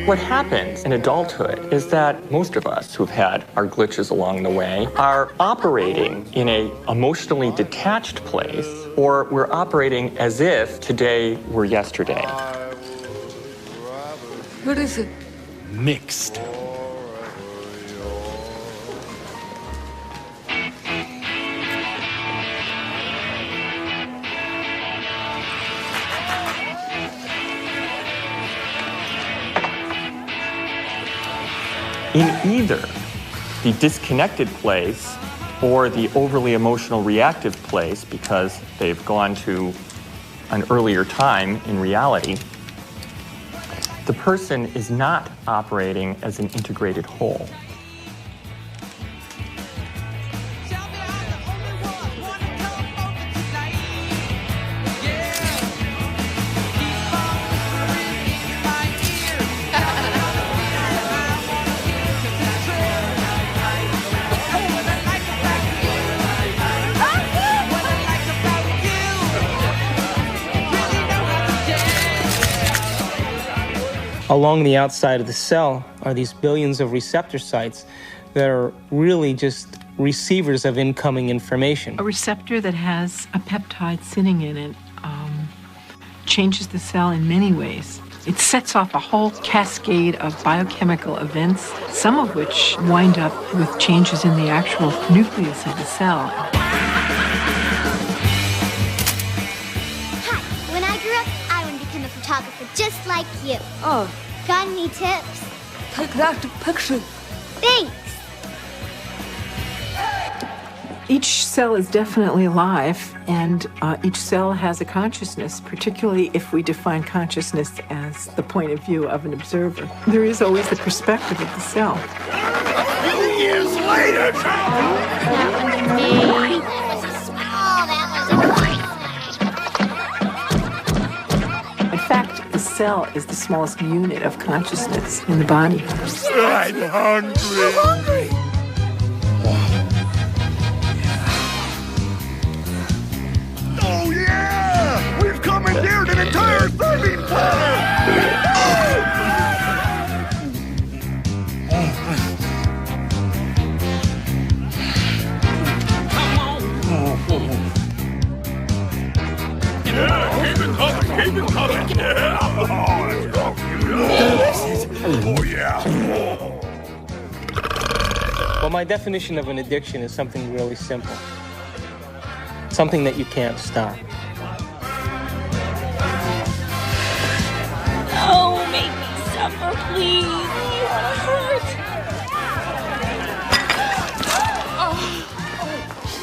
What happens in adulthood is that most of us who've had our glitches along the way are operating in an emotionally detached place, or we're operating as if today were yesterday. What is it? Mixed. In either the disconnected place or the overly emotional reactive place, because they've gone to an earlier time in reality, the person is not operating as an integrated whole. Along the outside of the cell are these billions of receptor sites that are really just receivers of incoming information. A receptor that has a peptide sitting in it changes the cell in many ways. It sets off a whole cascade of biochemical events, some of which wind up with changes in the actual nucleus of the cell. Hi, when I grew up, I want to become a photographer just like you. Oh. Got any tips? Take that picture. Thanks. Each cell is definitely alive, and each cell has a consciousness, particularly if we define consciousness as the point of view of an observer. There is always the perspective of the cell. A few years later! In fact, the cell is the smallest unit of consciousness in the body. I'm hungry! Oh yeah! We've commandeered an entire serving platter! Yeah, keep it coming, keep it coming! Yeah! Oh, let's go! Oh yeah! Well, my definition of an addiction is something really simple. Something that you can't stop. Oh, make me suffer, please. You wanna hurt?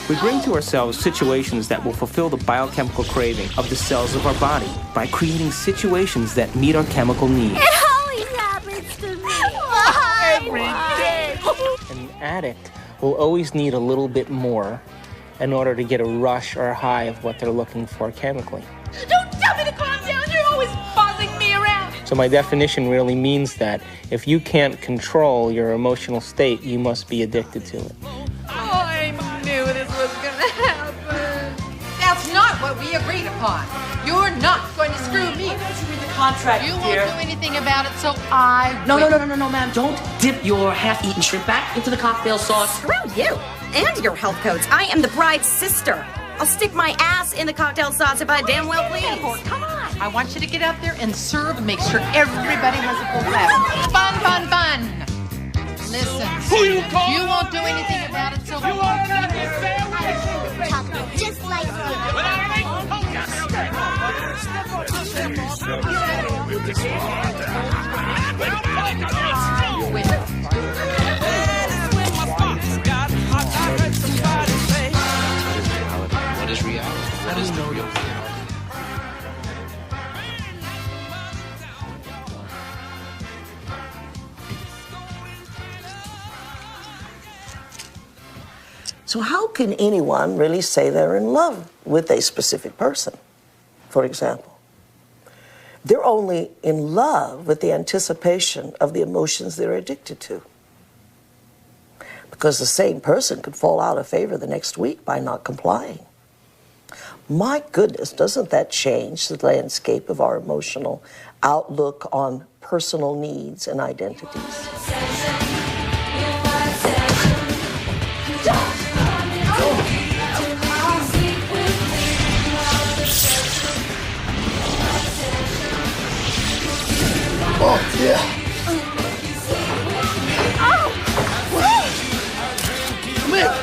We bring to ourselves situations that will fulfill the biochemical craving of the cells of our body by creating situations that meet our chemical needs. It always addict will always need a little bit more in order to get a rush or a high of what they're looking for chemically. Don't tell me to calm down. You're always bossing me around. So my definition really means that if you can't control your emotional state, you must be addicted to it. Oh, I knew this was going to happen. That's not what we agreed upon. You're not going to screw me. Why don't you read the contract, You dear? won't do anything about it, so I No, will. ma'am. Don't dip your half-eaten shrimp back into the cocktail sauce. Screw you and your health codes. I am the bride's sister. I'll stick my ass in the cocktail sauce if I damn well please. Come on. I want you to get out there and serve and make sure everybody has a full glass. Fun, fun, fun. Listen, you won't do anything about it, so You want another sandwich? Talk just like What is reality? What is the real reality? So how can anyone really say they're in love with a specific person, for example? They're only in love with the anticipation of the emotions they're addicted to. Because the same person could fall out of favor the next week by not complying. My goodness, doesn't that change the landscape of our emotional outlook on personal needs and identities? Oh, yeah. Come here.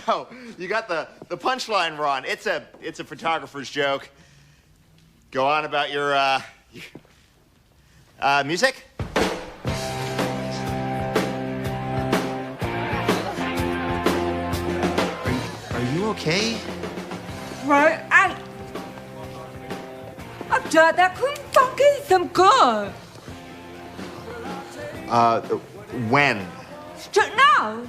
No. You got the punchline wrong. It's a photographer's joke. Go on about your music? Are you okay? Right, and I've done that couldn't fucking some good. When? Just now.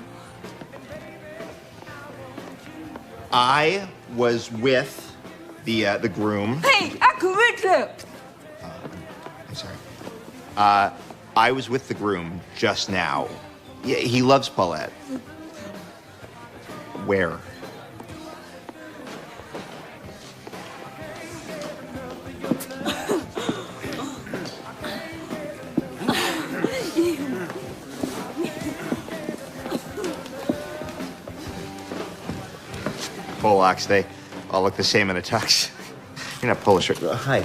I was with the groom. Hey, I can read it. I'm sorry. I was with the groom just now. Yeah, he loves Paulette. Where? Polacks, they all look the same in a tux. You're not Polish. Hi.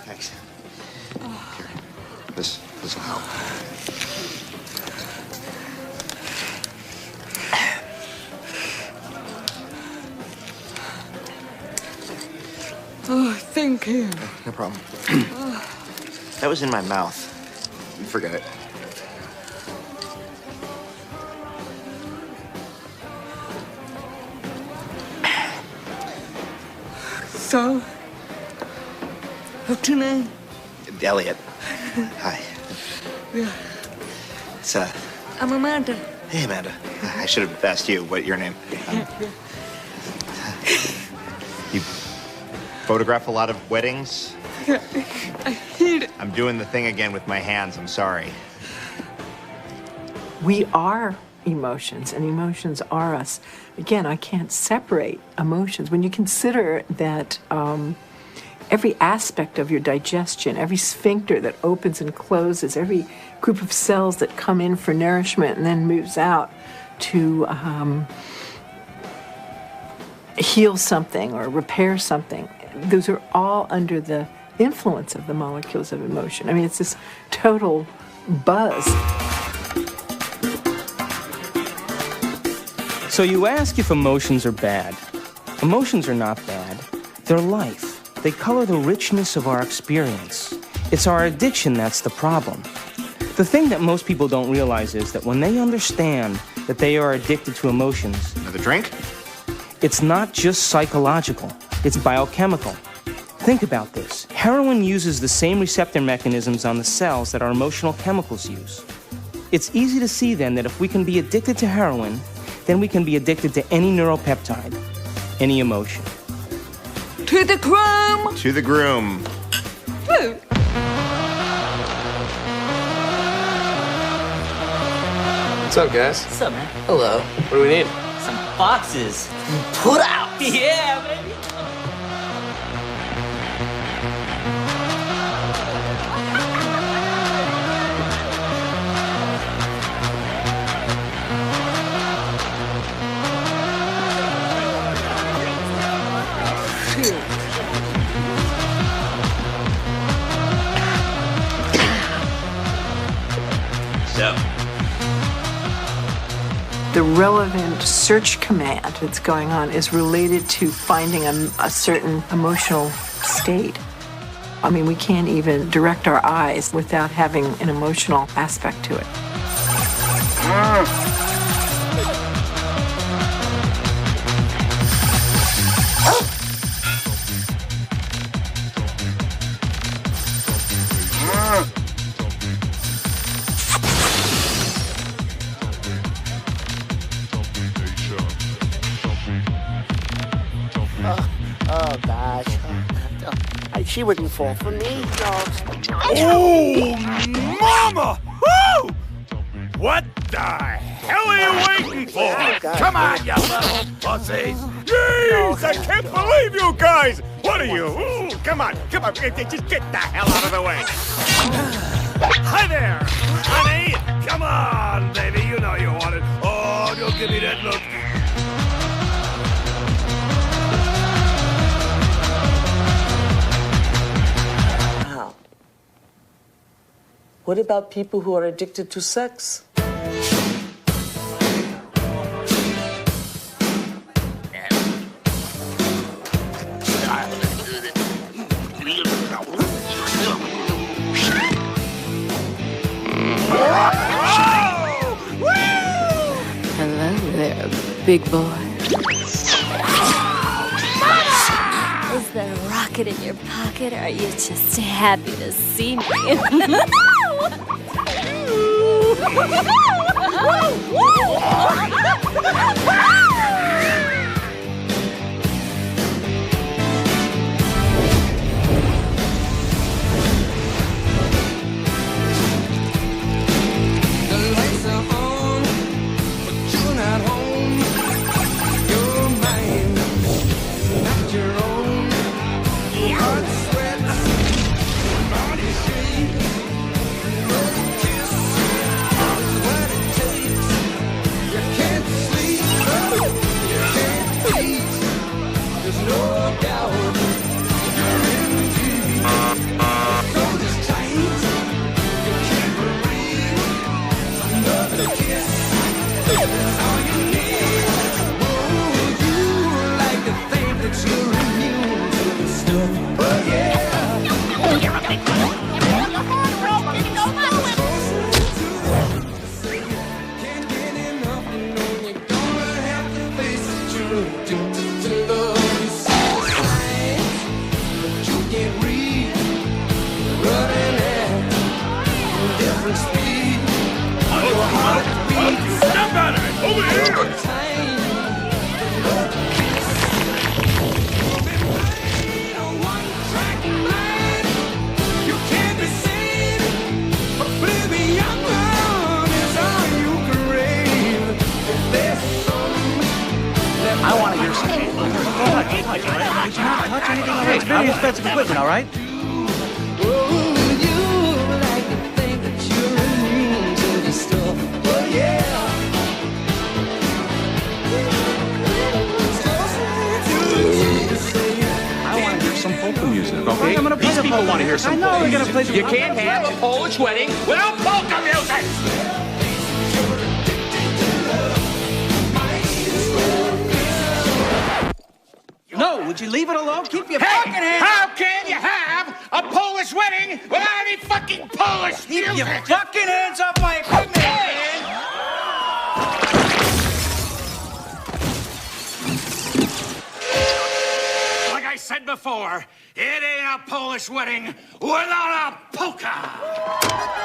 Thanks. Here. This will help. Oh, thank you. No problem. That was in my mouth. Forget it. So, what's your name? Elliot. Hi. Yeah. It's I'm Amanda. Hey, Amanda. I should have asked you what your name. You photograph a lot of weddings? I hate it. I'm doing the thing again with my hands. I'm sorry. We are emotions, and emotions are us. Again, I can't separate emotions. When you consider that every aspect of your digestion, every sphincter that opens and closes, every group of cells that come in for nourishment and then moves out to heal something or repair something, those are all under the influence of the molecules of emotion. I mean, it's this total buzz. So you ask if emotions are bad. Emotions are not bad. They're life. They color the richness of our experience. It's our addiction that's the problem. The thing that most people don't realize is that when they understand that they are addicted to emotions... Another drink? It's not just psychological. It's biochemical. Think about this. Heroin uses the same receptor mechanisms on the cells that our emotional chemicals use. It's easy to see then that if we can be addicted to heroin, then we can be addicted to any neuropeptide, any emotion. To the groom! To the groom. Woo! What's up, guys? What's up, man? Hello. What do we need? Some boxes. Put out! Yeah, baby! So. The relevant search command that's going on is related to finding a certain emotional state. I mean, we can't even direct our eyes without having an emotional aspect to it. Oh, gosh. She wouldn't fall for me. Oh, mama! Woo! What the hell are you waiting for? Come on, you little pussies! Jeez, I can't believe you guys! What are you? Ooh, come on, just get the hell out of the way! Hi there, honey! Come on, baby, you know you want it. Oh, don't give me that look. What about people who are addicted to sex? Hello there, big boy. Is there a rocket in your pocket, or are you just happy to see me? I want to hear some. Don't touch anything. Hey, it's very expensive equipment, all right? I want to hear some polka music, okay? I'm gonna play the people want to hear some I know polka we're gonna music. play the- You can't have a Polish wedding without polka music! No, would you leave it alone? Keep your Hey, fucking hands. how can you have a Polish wedding without any fucking Polish Keep music? your fucking hands off my equipment, man. Like I said before, it ain't a Polish wedding without a polka!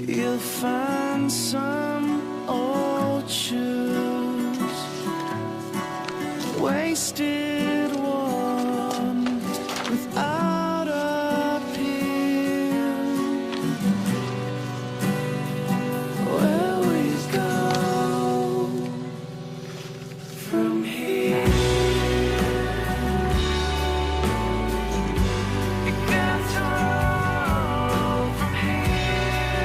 You'll find some old shoes, wasted one without a pin. Where we go from here? You got to roll from here.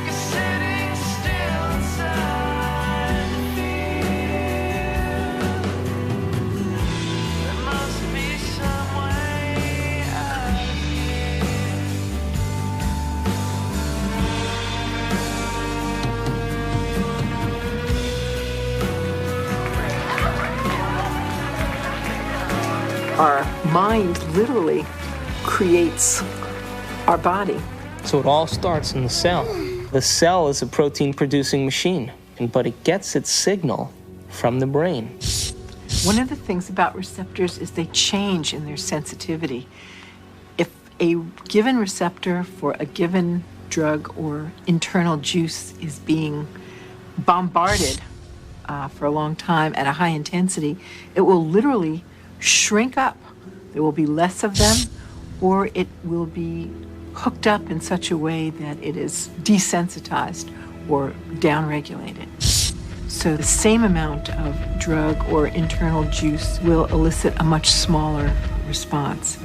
You're sitting still inside the fear. There must be some way out of here. Our mind literally creates our body. So it all starts in the cell. The cell is a protein-producing machine, but it gets its signal from the brain. One of the things about receptors is they change in their sensitivity. If a given receptor for a given drug or internal juice is being bombarded for a long time at a high intensity, it will literally shrink up. There will be less of them, or it will be hooked up in such a way that it is desensitized or downregulated. So the same amount of drug or internal juice will elicit a much smaller response.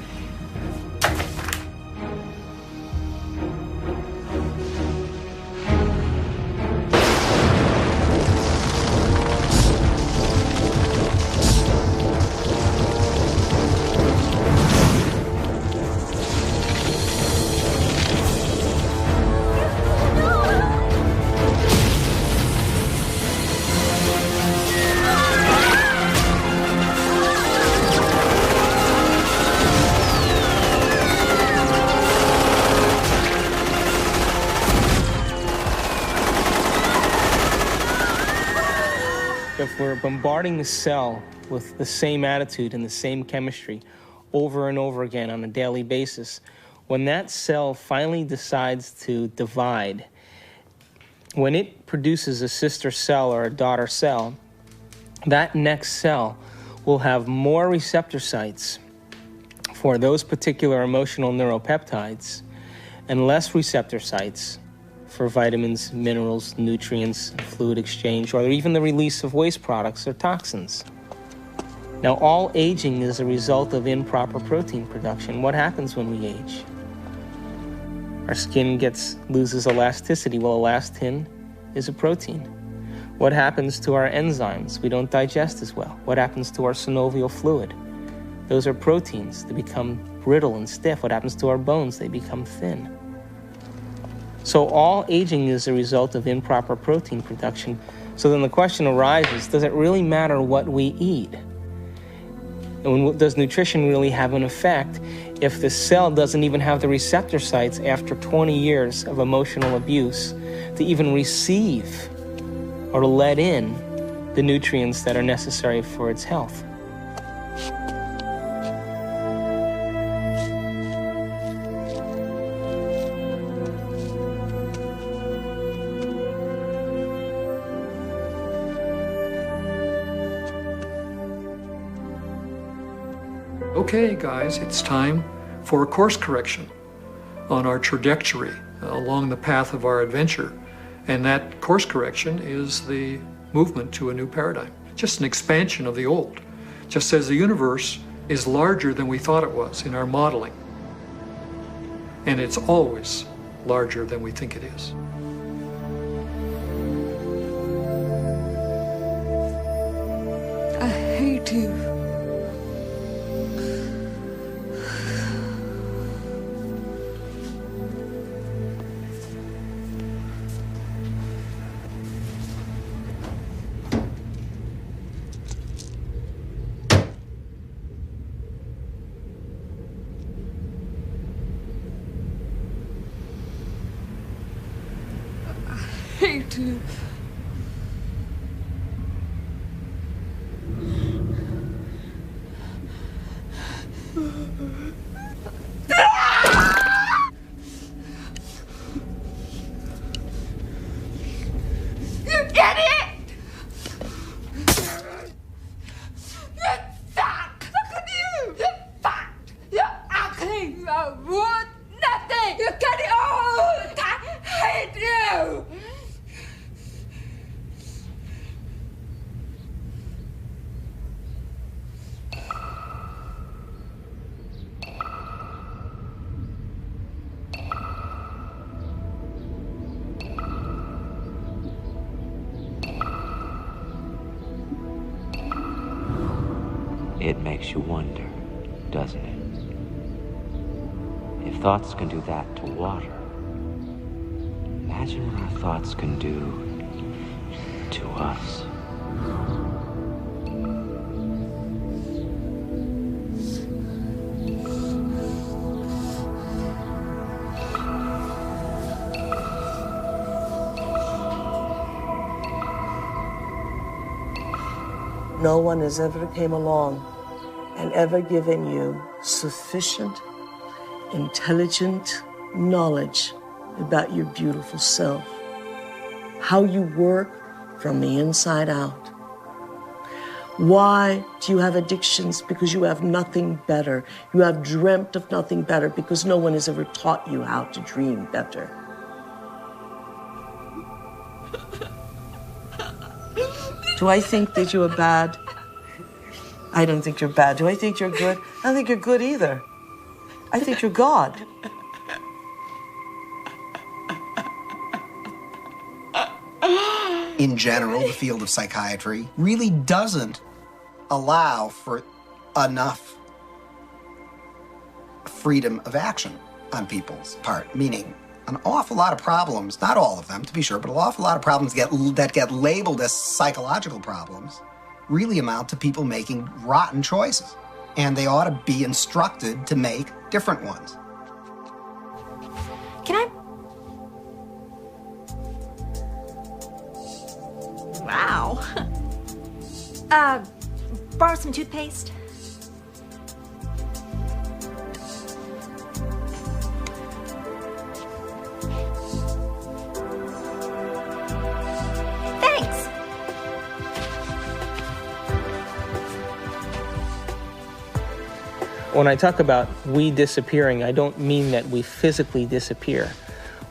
If we're bombarding the cell with the same attitude and the same chemistry over and over again on a daily basis, when that cell finally decides to divide, when it produces a sister cell or a daughter cell, that next cell will have more receptor sites for those particular emotional neuropeptides and less receptor sites for vitamins, minerals, nutrients, fluid exchange, or even the release of waste products or toxins. Now, all aging is a result of improper protein production. What happens when we age? Our skin loses elasticity. Well, elastin is a protein. What happens to our enzymes? We don't digest as well. What happens to our synovial fluid? Those are proteins. They become brittle and stiff. What happens to our bones? They become thin. So all aging is a result of improper protein production. So then the question arises, does it really matter what we eat? And does nutrition really have an effect if the cell doesn't even have the receptor sites after 20 years of emotional abuse to even receive or to let in the nutrients that are necessary for its health? Okay, guys, it's time for a course correction on our trajectory along the path of our adventure. And that course correction is the movement to a new paradigm, just an expansion of the old. Just as the universe is larger than we thought it was in our modeling. And it's always larger than we think it is. I hate you. Hate you. You idiot! You suck! Look at you! You're fat! You're ugly! You're worth nothing! You get it all! I hate you! It makes you wonder, doesn't it? If thoughts can do that to water, imagine what our thoughts can do to us. No one has ever came along and ever given you sufficient, intelligent knowledge about your beautiful self, how you work from the inside out. Why do you have addictions? Because you have nothing better. You have dreamt of nothing better because no one has ever taught you how to dream better. Do I think that you are bad? I don't think you're bad. Do I think you're good? I don't think you're good either. I think you're God. In general, the field of psychiatry really doesn't allow for enough freedom of action on people's part, meaning an awful lot of problems, not all of them to be sure, but an awful lot of problems that get labeled as psychological problems really amount to people making rotten choices. And they ought to be instructed to make different ones. Can I? Wow. Borrow some toothpaste? Thanks. When I talk about we disappearing, I don't mean that we physically disappear.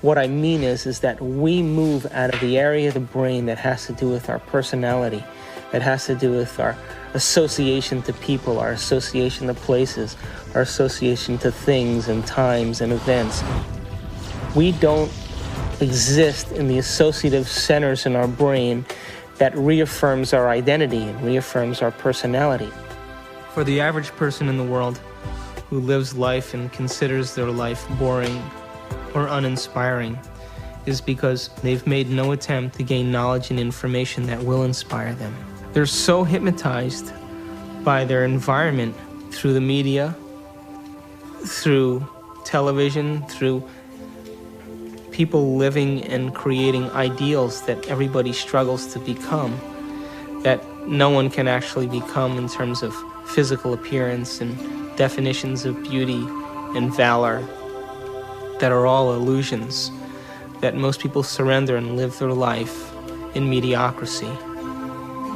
What I mean is that we move out of the area of the brain that has to do with our personality, that has to do with our association to people, our association to places, our association to things and times and events. We don't exist in the associative centers in our brain that reaffirms our identity and reaffirms our personality. For the average person in the world who lives life and considers their life boring or uninspiring is because they've made no attempt to gain knowledge and information that will inspire them. They're so hypnotized by their environment through the media, through television, through people living and creating ideals that everybody struggles to become, that no one can actually become in terms of physical appearance and definitions of beauty and valor, that are all illusions, that most people surrender and live their life in mediocrity.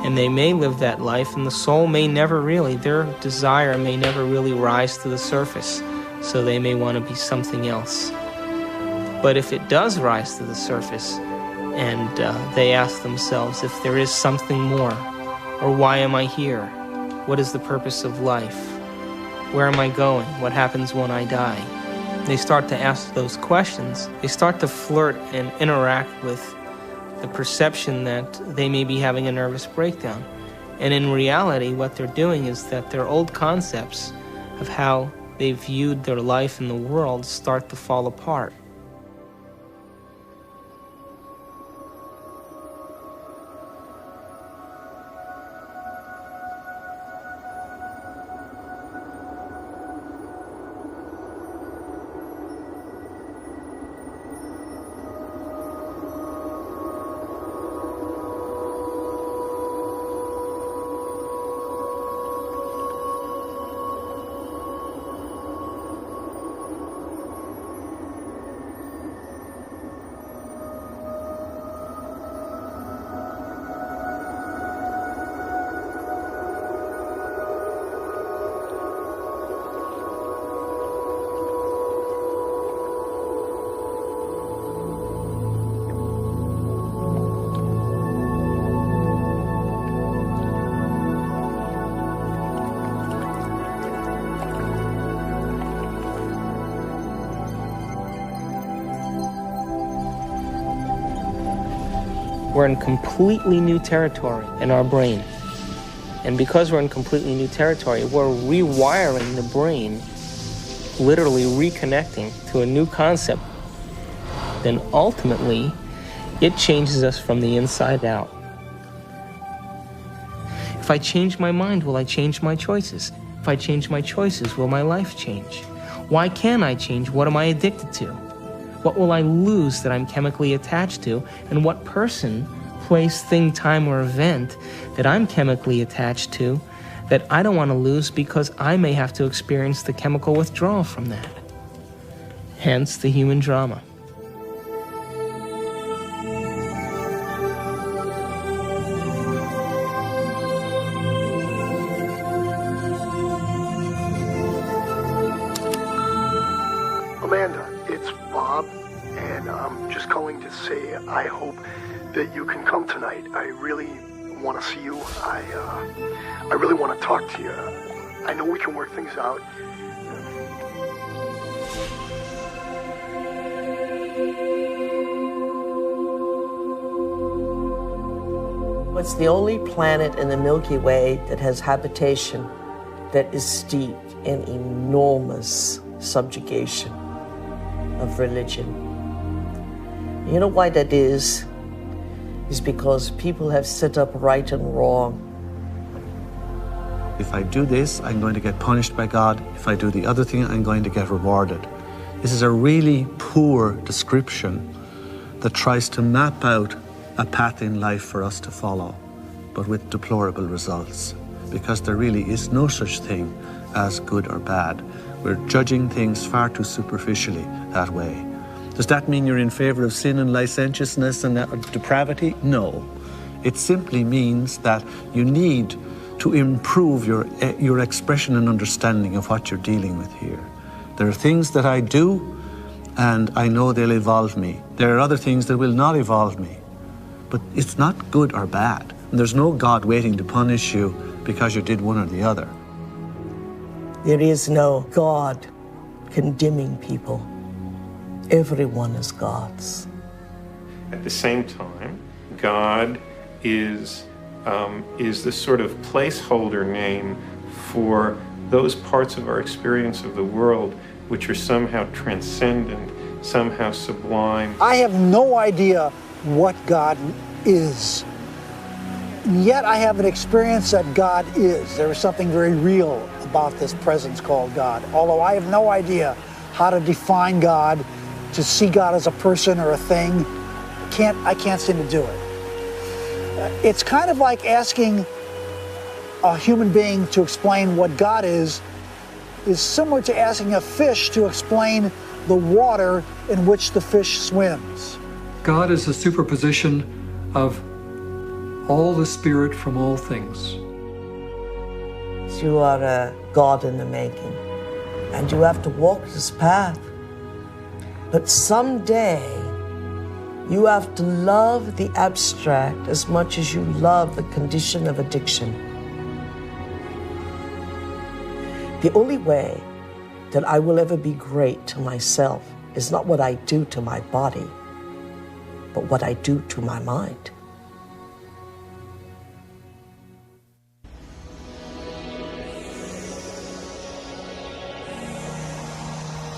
And they may live that life, and the soul may never really, their desire may never really rise to the surface, so they may want to be something else. But if it does rise to the surface, and they ask themselves if there is something more, or why am I here? What is the purpose of life? Where am I going? What happens when I die? They start to ask those questions. They start to flirt and interact with the perception that they may be having a nervous breakdown. And in reality, what they're doing is that their old concepts of how they viewed their life in the world start to fall apart. We're in completely new territory in our brain. And because we're in completely new territory, we're rewiring the brain, literally reconnecting to a new concept. Then ultimately, it changes us from the inside out. If I change my mind, will I change my choices? If I change my choices, will my life change? Why can't I change? What am I addicted to? What will I lose that I'm chemically attached to? And what person, place, thing, time, or event that I'm chemically attached to that I don't want to lose because I may have to experience the chemical withdrawal from that? Hence the human drama. I hope that you can come tonight. I really want to see you. I really want to talk to you. I know we can work things out. It's the only planet in the Milky Way that has habitation that is steeped in enormous subjugation of religion. You know why that is? Is because people have set up right and wrong. If I do this, I'm going to get punished by God. If I do the other thing, I'm going to get rewarded. This is a really poor description that tries to map out a path in life for us to follow, but with deplorable results, because there really is no such thing as good or bad. We're judging things far too superficially that way. Does that mean you're in favor of sin and licentiousness and depravity? No. It simply means that you need to improve your expression and understanding of what you're dealing with here. There are things that I do, and I know they'll evolve me. There are other things that will not evolve me. But it's not good or bad. And there's no God waiting to punish you because you did one or the other. There is no God condemning people. Everyone is God's. At the same time, God is the sort of placeholder name for those parts of our experience of the world which are somehow transcendent, somehow sublime. I have no idea what God is. And yet I have an experience that God is. There is something very real about this presence called God. Although I have no idea how to define God, to see God as a person or a thing, I can't seem to do it. It's kind of like asking a human being to explain what God is similar to asking a fish to explain the water in which the fish swims. God is a superposition of all the spirit from all things. You are a God in the making, and you have to walk this path. But someday, you have to love the abstract as much as you love the condition of addiction. The only way that I will ever be great to myself is not what I do to my body, but what I do to my mind.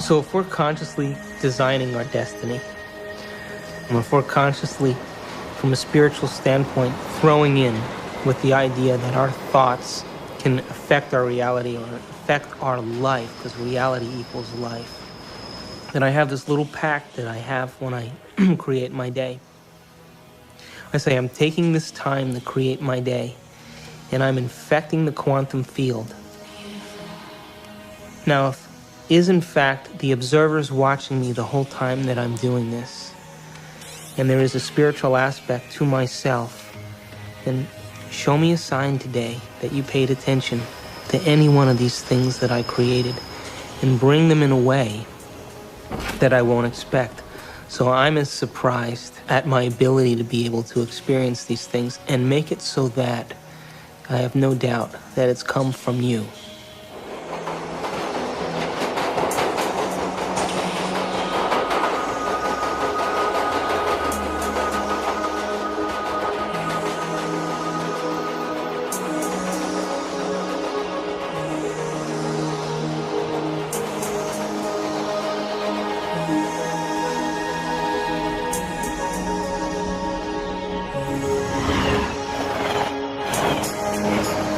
So if we're consciously designing our destiny, and if we're consciously, from a spiritual standpoint, throwing in with the idea that our thoughts can affect our reality or affect our life, because reality equals life, then I have this little pact that I have when I create my day. I say I'm taking this time to create my day, and I'm infecting the quantum field. Now, if is in fact the observers watching me the whole time that I'm doing this, and there is a spiritual aspect to myself, then show me a sign today that you paid attention to any one of these things that I created, and bring them in a way that I won't expect. So I'm as surprised at my ability to be able to experience these things and make it so that I have no doubt that it's come from you.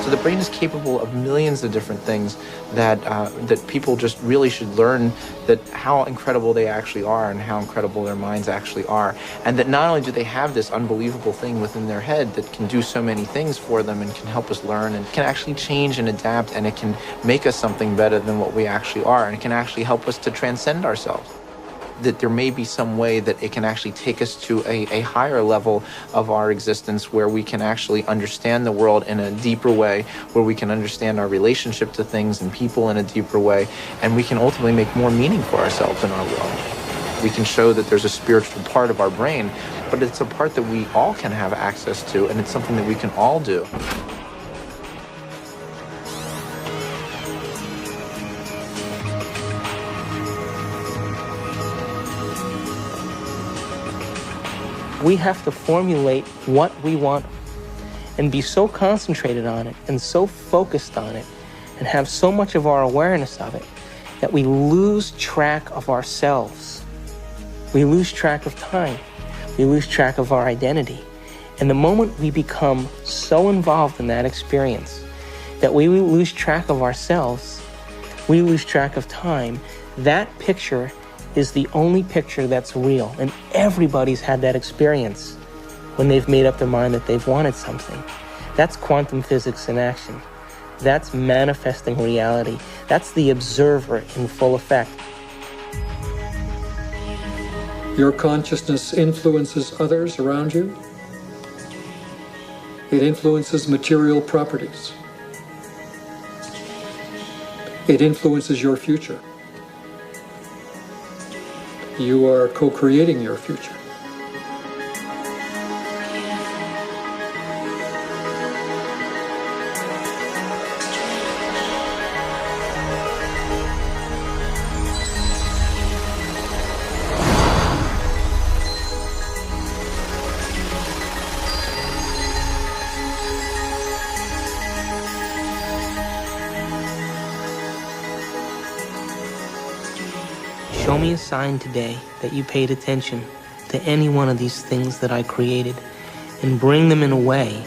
The brain is capable of millions of different things that people just really should learn, that how incredible they actually are and how incredible their minds actually are. And that not only do they have this unbelievable thing within their head that can do so many things for them and can help us learn and can actually change and adapt, and it can make us something better than what we actually are, and it can actually help us to transcend ourselves. That there may be some way that it can actually take us to a higher level of our existence, where we can actually understand the world in a deeper way, where we can understand our relationship to things and people in a deeper way, and we can ultimately make more meaning for ourselves in our world. We can show that there's a spiritual part of our brain, but it's a part that we all can have access to, and it's something that we can all do. We have to formulate what we want and be so concentrated on it and so focused on it and have so much of our awareness of it that we lose track of ourselves. We lose track of time. We lose track of our identity. And the moment we become so involved in that experience that we lose track of ourselves, we lose track of time, that picture is the only picture that's real. And everybody's had that experience when they've made up their mind that they've wanted something. That's quantum physics in action. That's manifesting reality. That's the observer in full effect. Your consciousness influences others around you. It influences material properties. It influences your future. You are co-creating your future. Show me a sign today that you paid attention to any one of these things that I created and bring them in a way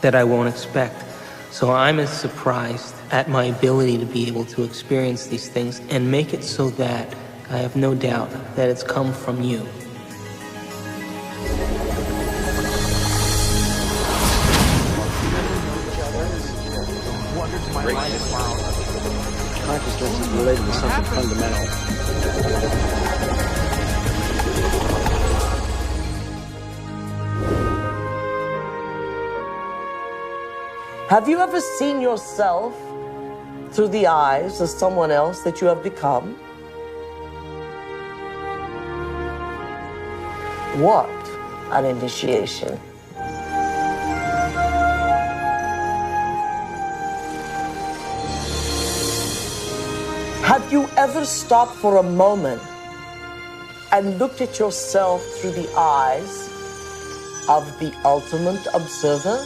that I won't expect. So I'm as surprised at my ability to be able to experience these things and make it so that I have no doubt that it's come from you. Consciousness is related to something fundamental. Have you ever seen yourself through the eyes of someone else that you have become? What an initiation. Have you ever stopped for a moment and looked at yourself through the eyes of the ultimate observer?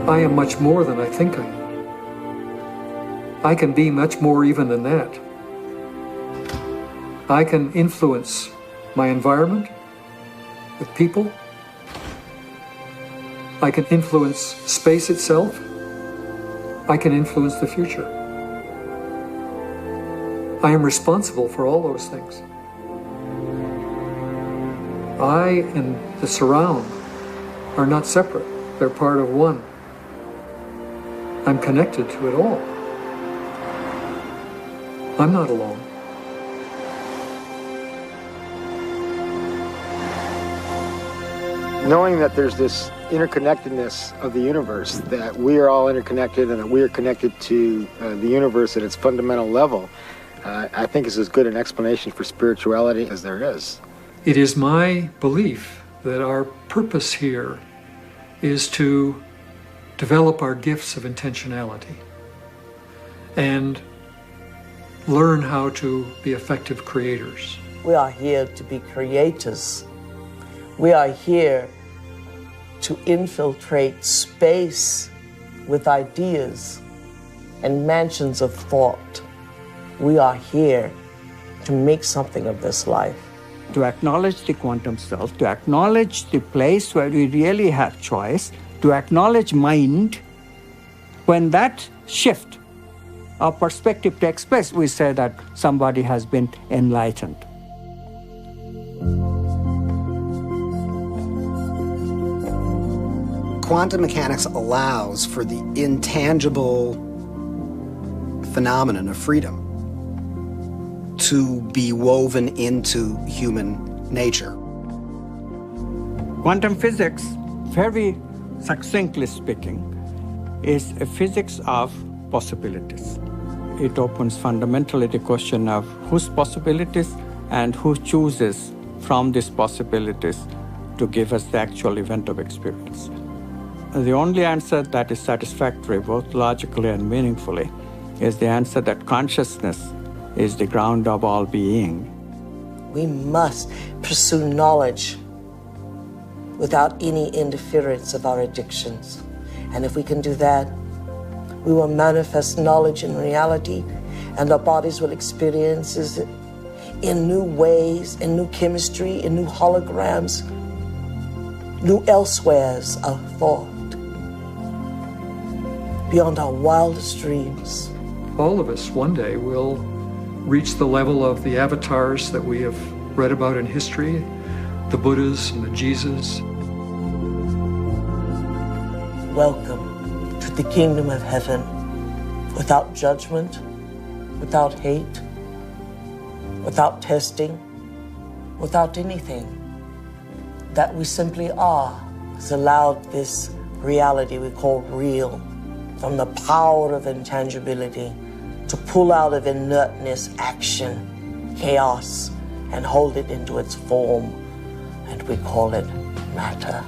I am much more than I think I am. I can be much more even than that. I can influence my environment with people. I can influence space itself. I can influence the future. I am responsible for all those things. I and the surround are not separate. They're part of one. I'm connected to it all. I'm not alone. Knowing that there's this interconnectedness of the universe, that we are all interconnected and that we are connected to the universe at its fundamental level, I think is as good an explanation for spirituality as there is. It is my belief that our purpose here is to develop our gifts of intentionality and learn how to be effective creators. We are here to be creators. We are here to infiltrate space with ideas and mansions of thought. We are here to make something of this life. To acknowledge the quantum self, to acknowledge the place where we really have choice, to acknowledge mind. When that shift our perspective takes place, we say that somebody has been enlightened. Quantum mechanics allows for the intangible phenomenon of freedom to be woven into human nature. Quantum physics, very succinctly speaking, is a physics of possibilities. It opens fundamentally the question of whose possibilities and who chooses from these possibilities to give us the actual event of experience. The only answer that is satisfactory, both logically and meaningfully, is the answer that consciousness is the ground of all being. We must pursue knowledge without any interference of our addictions. And if we can do that, we will manifest knowledge in reality, And our bodies will experience it in new ways, in new chemistry, in new holograms, new elsewheres of thought, beyond our wildest dreams. All of us one day will reach the level of the avatars that we have read about in history, the Buddhas and the Jesus. Welcome to the kingdom of heaven, without judgment, without hate, without testing, without anything. That we simply are has allowed this reality we call real, from the power of intangibility, to pull out of inertness action, chaos, and hold it into its form, and we call it matter.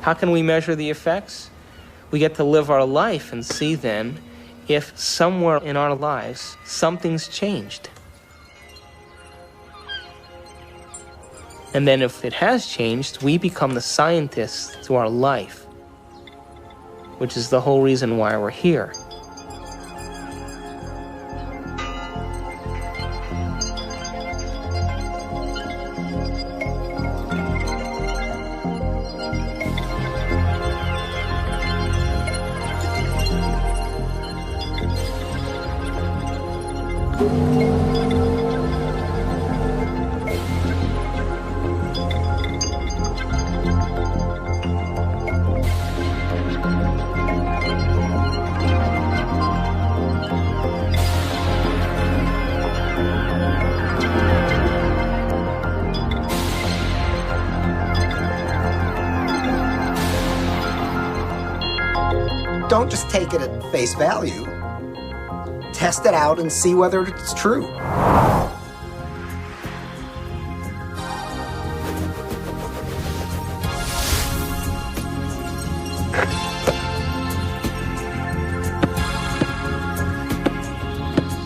How can we measure the effects? We get to live our life and see then if somewhere in our lives something's changed. And then if it has changed, we become the scientists to our life, which is the whole reason why we're here. Don't just take it at face value. Test it out and see whether it's true.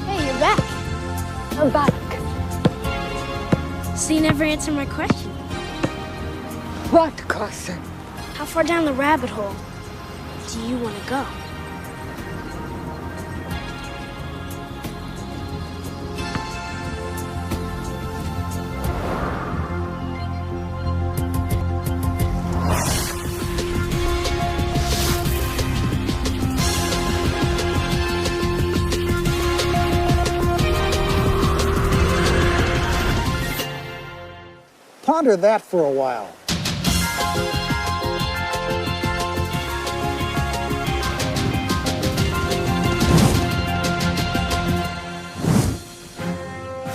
Hey, you're back. I'm back. So you never answered my question. What question? How far down the rabbit hole do you want to go? Ponder that for a while.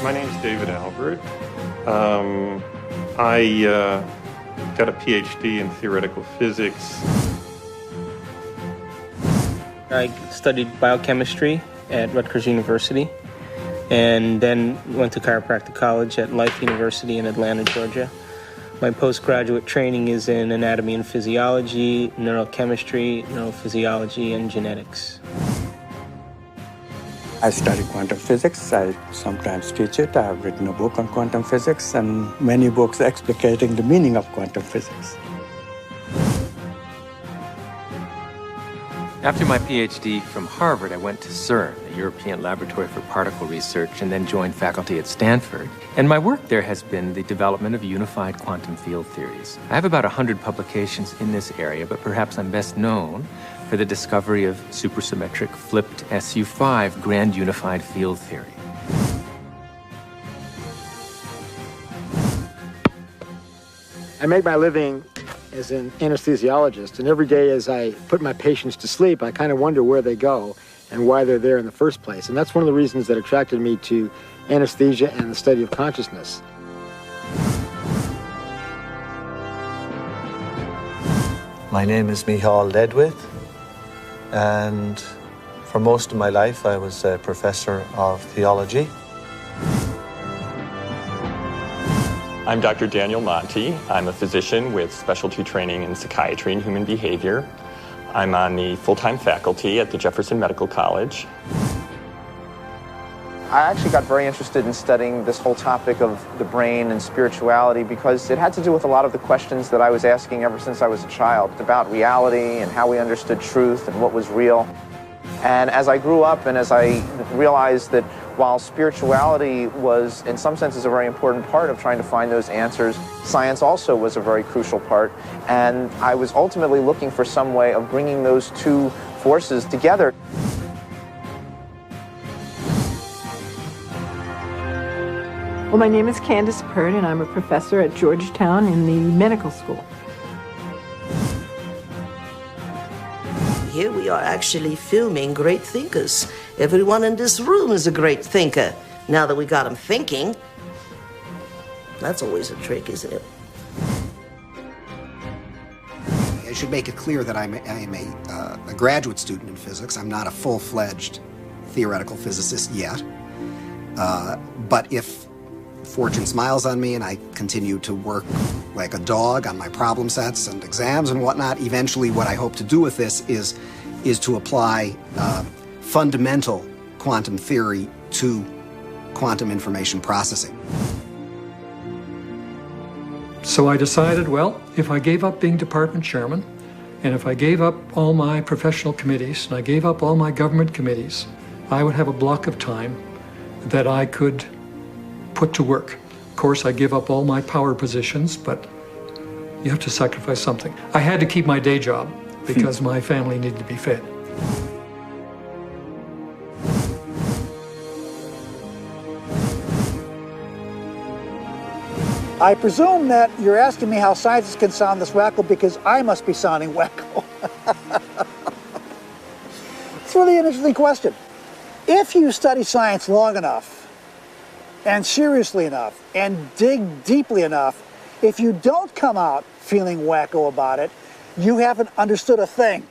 My name's David Albert. I got a PhD in theoretical physics. I studied biochemistry at Rutgers University, and then went to chiropractic college at Life University in Atlanta, Georgia. My postgraduate training is in anatomy and physiology, neurochemistry, neurophysiology, and genetics. I study quantum physics. I sometimes teach it. I have written a book on quantum physics and many books explicating the meaning of quantum physics. After my PhD from Harvard, I went to CERN, the European Laboratory for Particle Research, and then joined faculty at Stanford. And my work there has been the development of unified quantum field theories. I have about 100 publications in this area, but perhaps I'm best known for the discovery of supersymmetric flipped SU5 grand unified field theory. I make my living as an anesthesiologist, and every day as I put my patients to sleep, I kind of wonder where they go and why they're there in the first place. And that's one of the reasons that attracted me to anesthesia and the study of consciousness. My name is Michal Ledwith, and for most of my life I was a professor of theology. I'm Dr. Daniel Monti. I'm a physician with specialty training in psychiatry and human behavior. I'm on the full-time faculty at the Jefferson Medical College. I actually got very interested in studying this whole topic of the brain and spirituality because it had to do with a lot of the questions that I was asking ever since I was a child about reality and how we understood truth and what was real. And as I grew up and as I realized that while spirituality was, in some senses, a very important part of trying to find those answers, science also was a very crucial part. And I was ultimately looking for some way of bringing those two forces together. Well, my name is Candace Pert, and I'm a professor at Georgetown in the medical school. Here we are actually filming great thinkers. Everyone in this room is a great thinker. Now that we got them thinking, that's always a trick, isn't it? I should make it clear that I'm a graduate student in physics. I'm not a full-fledged theoretical physicist yet. But if fortune smiles on me and I continue to work like a dog on my problem sets and exams and whatnot, eventually what I hope to do with this is to apply fundamental quantum theory to quantum information processing. So I decided, well, if I gave up being department chairman, and if I gave up all my professional committees, and I gave up all my government committees, I would have a block of time that I could put to work. Of course, I give up all my power positions, but you have to sacrifice something. I had to keep my day job because my family needed to be fed. I presume that you're asking me how scientists can sound this wacko because I must be sounding wacko. It's really an interesting question. If you study science long enough, and seriously enough, and dig deeply enough, if you don't come out feeling wacko about it, you haven't understood a thing.